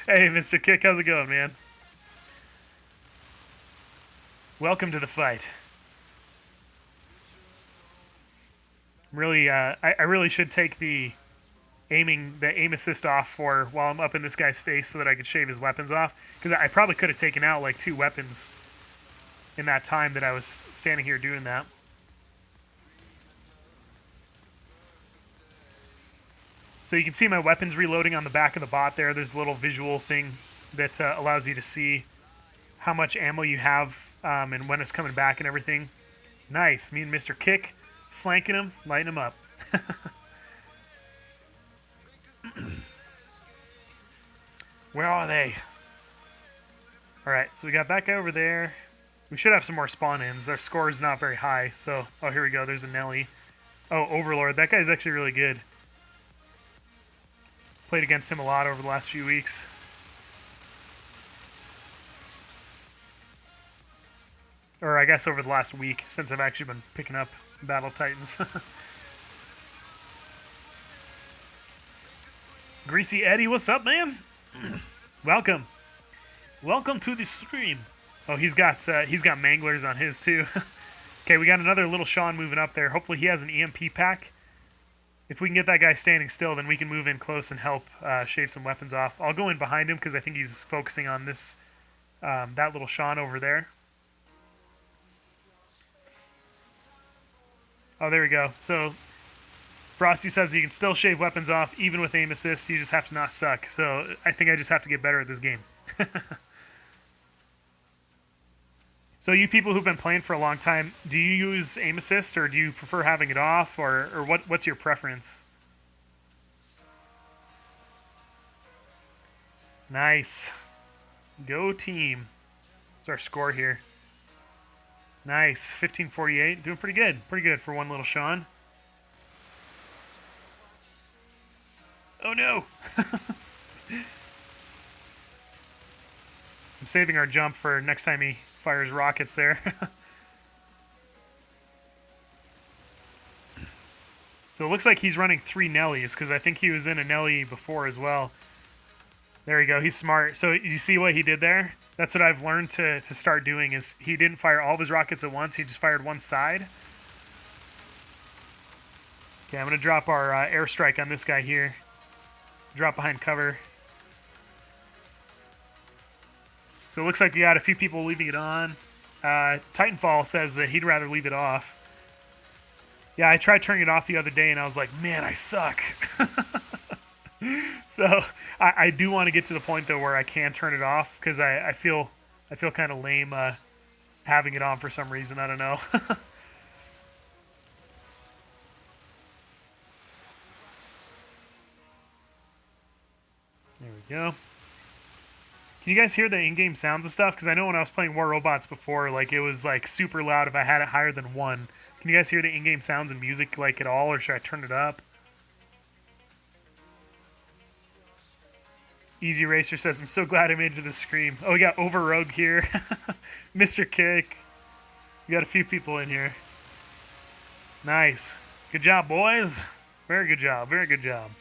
Speaker 1: Hey, Mr. Kick, how's it going, man? Welcome to the fight. Really, I really should take the aim assist off for while I'm up in this guy's face so that I could shave his weapons off. Because I probably could have taken out like 2 weapons in that time that I was standing here doing that. So you can see my weapons reloading on the back of the bot there. There's a little visual thing that allows you to see how much ammo you have and when it's coming back and everything. Nice. Me and Mr. Kick flanking him, lighting him up. Where are they? Alright, so we got that guy over there. We should have some more spawn-ins. Our score is not very high. So, oh, here we go. There's a Nelly. Oh, Overlord. That guy's actually really good. Played against him a lot over the last few weeks. Or I guess over the last week, since I've actually been picking up Battle Titans. Greasy Eddie, what's up, man? Welcome. Welcome to the stream. Oh, he's got manglers on his too. Okay, we got another little Sean moving up there. Hopefully he has an EMP pack. If we can get that guy standing still, then we can move in close and help shave some weapons off. I'll go in behind him because I think he's focusing on this that little Sean over there. Oh, there we go. So Frosty says you can still shave weapons off even with aim assist. You just have to not suck. So I think I just have to get better at this game. So you people who've been playing for a long time, do you use aim assist or do you prefer having it off or what's your preference? Nice. Go team. What's our score here? Nice. 1548. Doing pretty good. Pretty good for one little Sean. Oh no! I'm saving our jump for next time he fires rockets there. So it looks like he's running 3 Nellies, because I think he was in a Nelly before as well. There you go, he's smart. So you see what he did there? That's what I've learned to start doing, is he didn't fire all of his rockets at once, he just fired one side. Okay, I'm going to drop our airstrike on this guy here. Drop behind cover. So it looks like we got a few people leaving it on. Titanfall says that he'd rather leave it off. Yeah, I tried turning it off the other day and I was like, man, I suck. So I do want to get to the point though where I can turn it off because I feel kind of lame having it on for some reason. I don't know. There we go. Can you guys hear the in-game sounds and stuff? Because I know when I was playing War Robots before, like it was like super loud if I had it higher than 1. Can you guys hear the in-game sounds and music like at all, or should I turn it up? Easy Racer says, I'm so glad I made it to the stream. Oh, we got Over Rogue here. Mr. Kick. We got a few people in here. Nice. Good job, boys. Very good job. Very good job.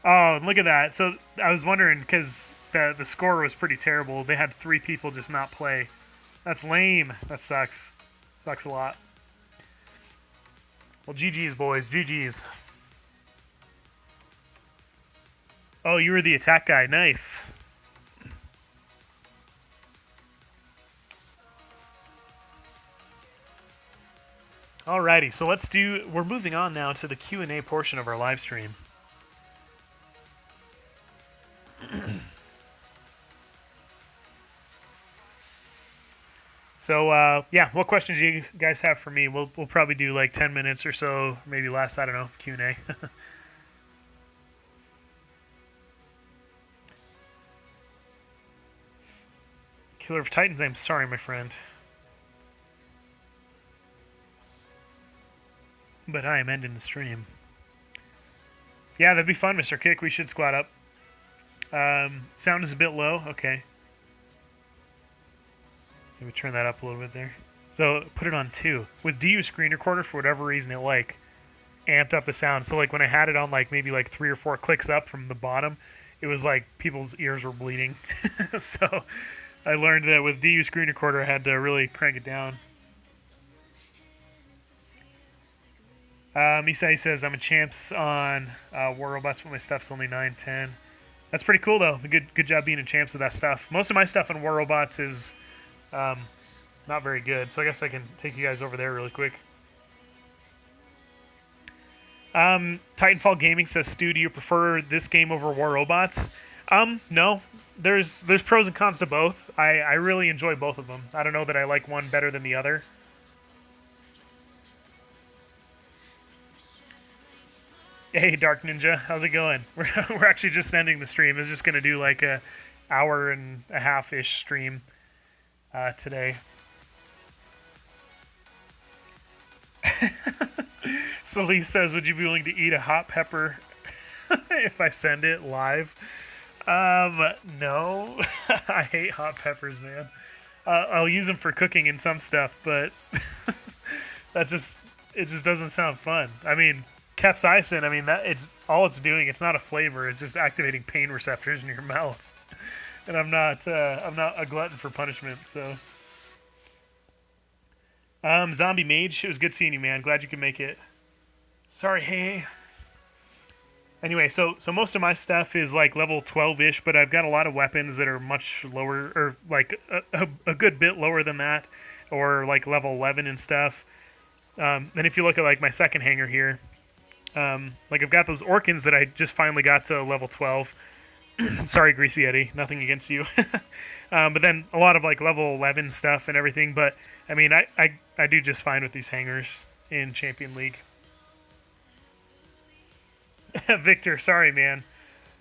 Speaker 1: Oh, and look at that. So I was wondering, because the score was pretty terrible. They had 3 people just not play. That's lame. That sucks. Sucks a lot. Well, GG's, boys. GG's. Oh, you were the attack guy. Nice. Alrighty, so we're moving on now to the Q&A portion of our live stream. So, yeah, what questions do you guys have for me? We'll probably do like 10 minutes or so, maybe less, I don't know, Q&A. Killer of Titans, I'm sorry, my friend. But I am ending the stream. Yeah, that'd be fun, Mr. Kick. We should squat up. Sound is a bit low. Okay. Let me turn that up a little bit there. So put it on 2. With DU screen recorder, for whatever reason, it like amped up the sound. So like when I had it on like maybe like 3 or 4 clicks up from the bottom, it was like people's ears were bleeding. So I learned that with DU screen recorder, I had to really crank it down. Isai says, I'm a champs on War Robots, but my stuff's only 9-10. That's pretty cool, though. Good job being a champs with that stuff. Most of my stuff on War Robots is not very good, so I guess I can take you guys over there really quick. Titanfall Gaming says, Stu, do you prefer this game over War Robots? No. There's pros and cons to both. I really enjoy both of them. I don't know that I like one better than the other. Hey, Dark Ninja, how's it going? We're actually just ending the stream. It's just going to do like a hour and a half-ish stream today. Celeste says, would you be willing to eat a hot pepper if I send it live? No. I hate hot peppers, man. I'll use them for cooking and some stuff, but it just doesn't sound fun. I mean, capsaicin, I mean, it's doing. It's not a flavor. It's just activating pain receptors in your mouth. And I'm not a glutton for punishment. So, Zombie Mage, it was good seeing you, man. Glad you could make it. Sorry, hey. Anyway, so most of my stuff is like level 12-ish, but I've got a lot of weapons that are much lower, or like a good bit lower than that, or like level 11 and stuff. And if you look at like my second hangar here. Like I've got those Orkans that I just finally got to level 12. Sorry, Greasy Eddie, nothing against you. But then a lot of like level 11 stuff and everything. But I mean, I do just fine with these hangars in Champion League. Victor, sorry, man.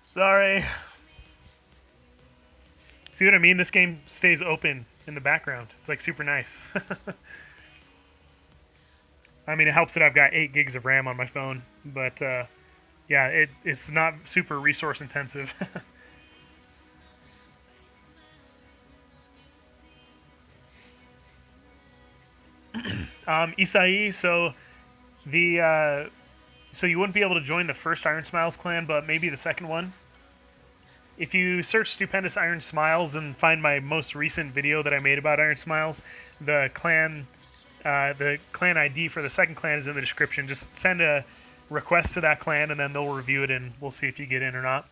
Speaker 1: Sorry. See what I mean? This game stays open in the background. It's like super nice. I mean, it helps that I've got 8 gigs of RAM on my phone, but yeah, it's not super resource intensive. Isai, so so you wouldn't be able to join the first Iron Smiles clan, but maybe the second one. If you search Stupendous Iron Smiles and find my most recent video that I made about Iron Smiles, the clan ID for the second clan is in the description. Just send a request to that clan, and then they'll review it, and we'll see if you get in or not.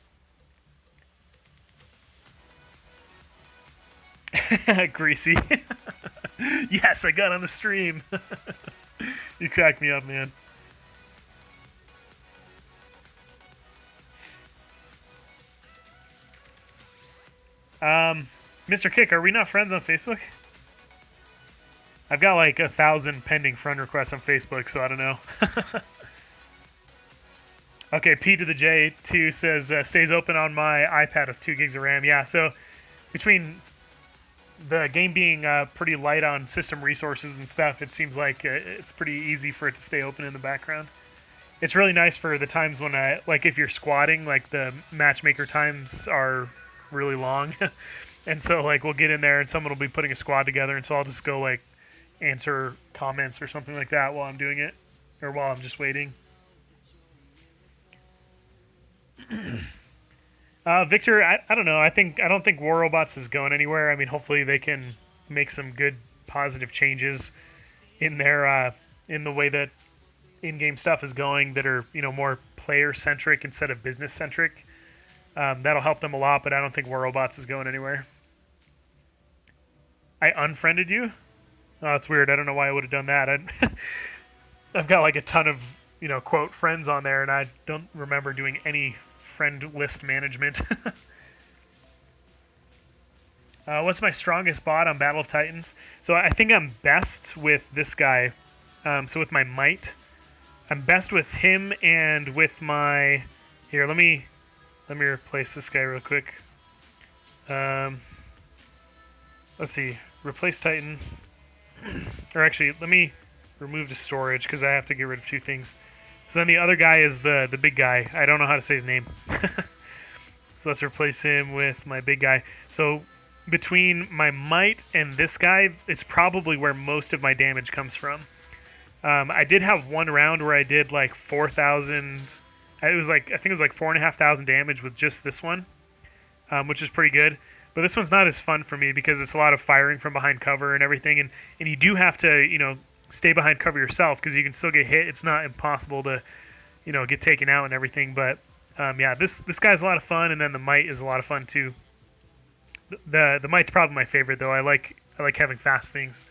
Speaker 1: Greasy. Yes, I got on the stream. You cracked me up, man. Mr. Kick, are we not friends on Facebook? I've got like 1,000 pending friend requests on Facebook, so I don't know. Okay, P to the J2 says, stays open on my iPad with 2 gigs of RAM. Yeah, so between the game being pretty light on system resources and stuff, it seems like it's pretty easy for it to stay open in the background. It's really nice for the times when like if you're squatting, like the matchmaker times are really long. And so like we'll get in there and someone will be putting a squad together, and so I'll just go like answer comments or something like that while I'm doing it, or while I'm just waiting. Victor, I don't know. I don't think War Robots is going anywhere. I mean, hopefully they can make some good positive changes in their in the way that in-game stuff is going that are more player-centric instead of business-centric. That'll help them a lot, but I don't think War Robots is going anywhere. I unfriended you? Oh, that's weird. I don't know why I would have done that. I've got like a ton of quote friends on there, and I don't remember doing any friend list management. What's my strongest bot on Battle of Titans? So I think I'm best with this guy. So with my might, I'm best with him and with my. Here, let me replace this guy real quick. Let's see. Replace Titan. Or actually, let me remove the storage because I have to get rid of two things. So then the other guy is the big guy. I don't know how to say his name. So let's replace him with my big guy. So between my might and this guy, it's probably where most of my damage comes from. I did have one round where I did like 4,000. It was like I think it was like 4,500 damage with just this one, which is pretty good. But this one's not as fun for me because it's a lot of firing from behind cover and everything, and you do have to stay behind cover yourself because you can still get hit. It's not impossible to get taken out and everything. But yeah, this guy's a lot of fun, and then the might is a lot of fun too. The might's probably my favorite though. I like having fast things.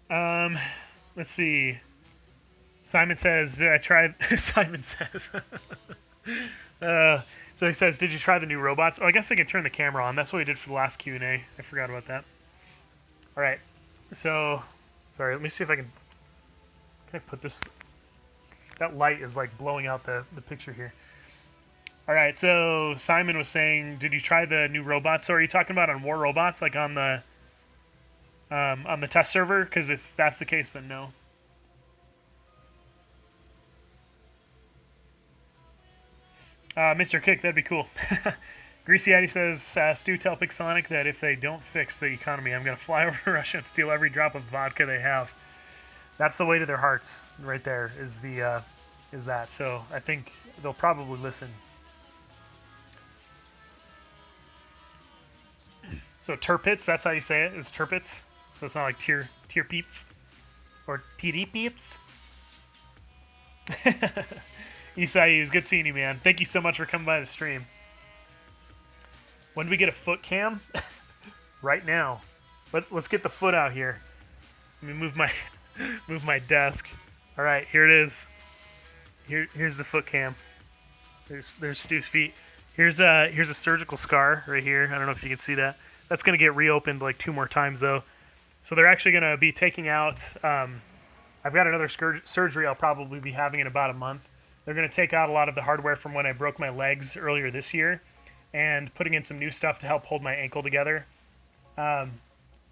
Speaker 1: Let's see. Simon says, I tried. Simon says. So he says, did you try the new robots? Oh, I guess I can turn the camera on. That's what we did for the last Q&A. I forgot about that. All right. So, sorry. Let me see if I can I put this. That light is like blowing out the picture here. All right. So Simon was saying, did you try the new robots? So are you talking about on War Robots, like on the test server? Because if that's the case, then no. Mr. Kick, that'd be cool. Greasy Eddie says, Stu, tell Pixonic that if they don't fix the economy, I'm going to fly over to Russia and steal every drop of vodka they have. That's the way to their hearts right there, is that. So I think they'll probably listen. So Turpits, that's how you say it, is Turpits. So it's not like tier peeps or tiripeets. Isai, it was good seeing you, man. Thank you so much for coming by the stream. When do we get a foot cam? Right now. Let's get the foot out here. Let me move my desk. All right, here it is. Here's the foot cam. There's Stu's feet. Here's a surgical scar right here. I don't know if you can see that. That's gonna get reopened like 2 more times though. So they're actually gonna be taking out. I've got another surgery I'll probably be having in about a month. They're going to take out a lot of the hardware from when I broke my legs earlier this year and putting in some new stuff to help hold my ankle together.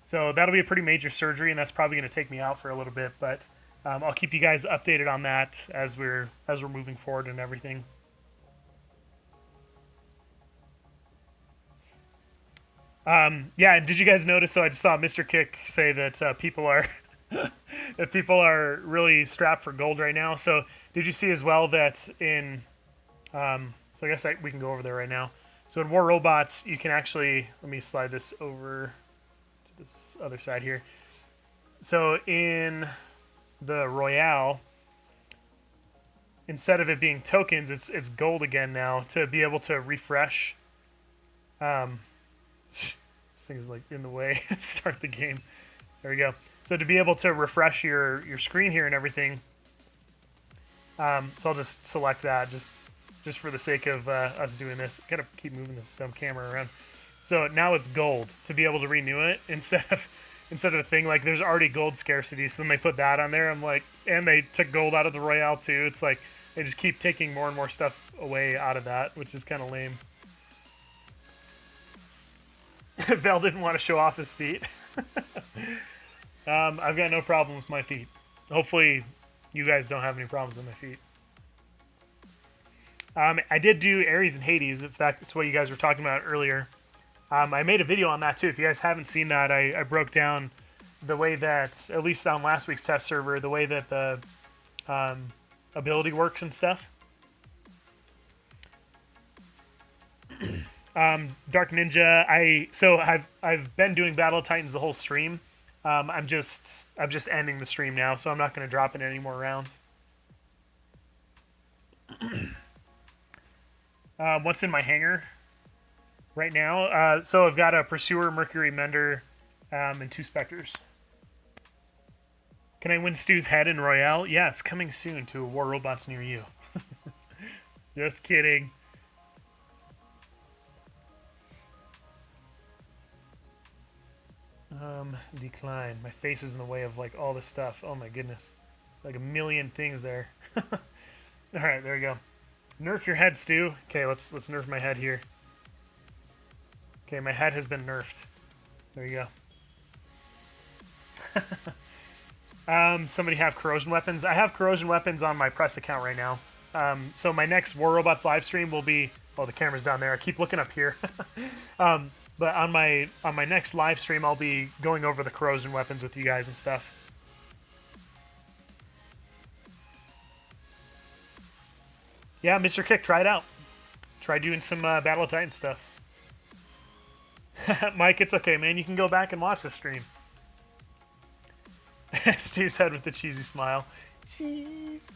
Speaker 1: So that'll be a pretty major surgery, and that's probably going to take me out for a little bit. But I'll keep you guys updated on that as we're moving forward and everything. Yeah, and did you guys notice? So I just saw Mr. Kick say that people are that people are really strapped for gold right now. So did you see as well that in, so I guess we can go over there right now. So in War Robots, you can actually, let me slide this over to this other side here. So in the Royale, instead of it being tokens, it's gold again now to be able to refresh. This thing's like in the way. Start the game. There we go. So to be able to refresh your screen here and everything, so I'll just select that just for the sake of us doing this. Gotta keep moving this dumb camera around. So now it's gold to be able to renew it instead of a thing like there's already gold scarcity. So then they put that on there. I'm like, and they took gold out of the Royale too. It's like they just keep taking more and more stuff away out of that, which is kind of lame. Val didn't want to show off his feet. I've got no problem with my feet. Hopefully, you guys don't have any problems with my feet. I did do Ares and Hades, if that's what you guys were talking about earlier. I made a video on that too. If you guys haven't seen that, I broke down the way that, at least on last week's test server, the way that the ability works and stuff. Dark Ninja, I've been doing Battle of Titans the whole stream. I'm just ending the stream now, so I'm not going to drop in any more rounds. What's in my hangar right now? So I've got a Pursuer, Mercury Mender, and 2 Spectres. Can I win Stu's head in Royale? Yes, coming soon to War Robots near you. Just kidding. Decline. My face is in the way of like all this stuff. Oh my goodness. Like a million things there. Alright, there we go. Nerf your head, Stu. Okay, let's nerf my head here. Okay, my head has been nerfed. There you go. Somebody have corrosion weapons. I have corrosion weapons on my press account right now. So my next War Robots live stream will be... Oh, the camera's down there. I keep looking up here. But on my next live stream, I'll be going over the corrosion weapons with you guys and stuff. Yeah, Mr. Kick, try it out. Try doing some Battle of Titans stuff. Mike, it's okay, man. You can go back and watch the stream. Stu's head with the cheesy smile. Cheese.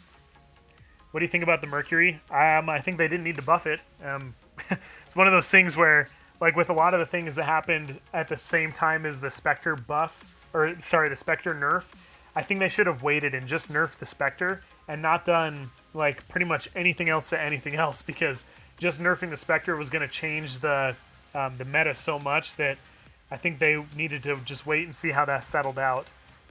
Speaker 1: What do you think about the Mercury? I think they didn't need to buff it. It's one of those things where, like with a lot of the things that happened at the same time as the Spectre buff, or sorry, the Spectre nerf, I think they should have waited and just nerfed the Spectre and not done like pretty much anything else to anything else, because just nerfing the Spectre was going to change the meta so much that I think they needed to just wait and see how that settled out.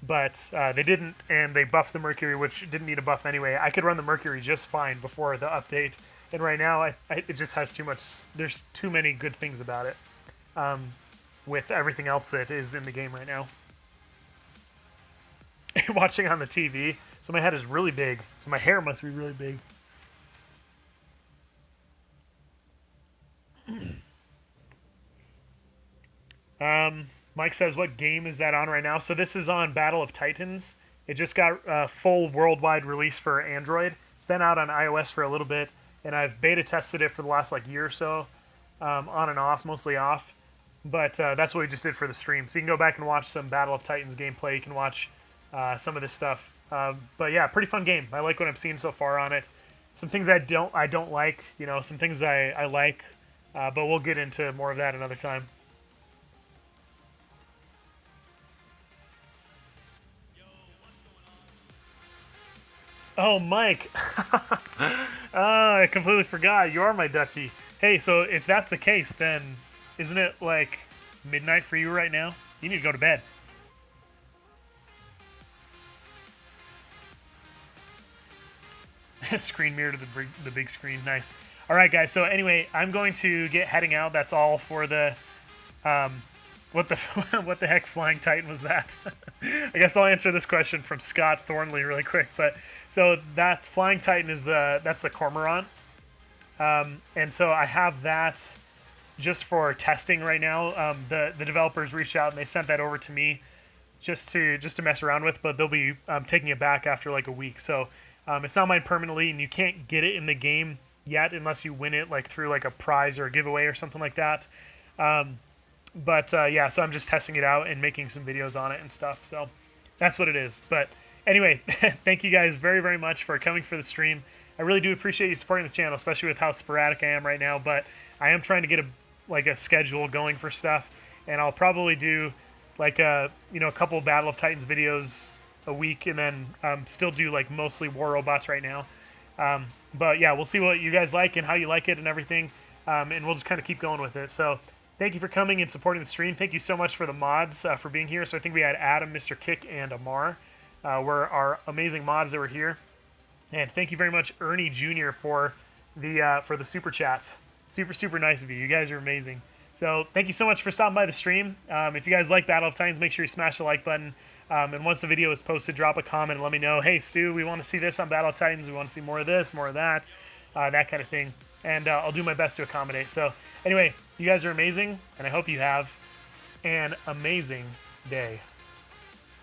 Speaker 1: But they didn't, and they buffed the Mercury, which didn't need a buff anyway. I could run the Mercury just fine before the update, and right now it just has too much. There's too many good things about it, with everything else that is in the game right now. Watching on the TV, so my head is really big, so my hair must be really big. Mike says, what game is that on right now? So this is on Battle of Titans. It just got a full worldwide release for Android. It's been out on iOS for a little bit, and I've beta tested it for the last like year or so, on and off, mostly off. But that's what we just did for the stream. So you can go back and watch some Battle of Titans gameplay. You can watch some of this stuff. But yeah, pretty fun game. I like what I'm seeing so far on it. Some things I don't like, you know, some things I like, but we'll get into more of that another time. Oh, Mike. I completely forgot. You are my Dutchie. Hey, so if that's the case, then isn't it like midnight for you right now? You need to go to bed. Screen mirror to the big screen. Nice. All right, guys. So anyway, I'm going to get heading out. That's all for the... what the heck flying Titan was that? I guess I'll answer this question from Scott Thornley really quick. But so that flying Titan is that's the Cormorant, and so I have that just for testing right now. The developers reached out and they sent that over to me just to mess around with, but they'll be taking it back after like a week. So it's not mine permanently, and you can't get it in the game yet unless you win it like through like a prize or a giveaway or something like that. But yeah, so I'm just testing it out and making some videos on it and stuff. So that's what it is. But anyway, thank you guys very, very much for coming for the stream. I really do appreciate you supporting the channel, especially with how sporadic I am right now. But I am trying to get a schedule going for stuff, and I'll probably do like a couple Battle of Titans videos a week, and then still do like mostly War Robots right now. But yeah, we'll see what you guys like and how you like it and everything, and we'll just kind of keep going with it. So thank you for coming and supporting the stream. Thank you so much for the mods for being here. So I think we had Adam, Mr. Kick, and Amar were our amazing mods that were here. And thank you very much, Ernie Jr. for the super chats. Super nice of you. You guys are amazing. So thank you so much for stopping by the stream. If you guys like Battle of Titans, make sure you smash the like button. And once the video is posted, drop a comment and let me know, hey, Stu, we want to see this on Battle of Titans. We want to see more of this, more of that, that kind of thing. and I'll do my best to accommodate. So anyway, you guys are amazing, and I hope you have an amazing day.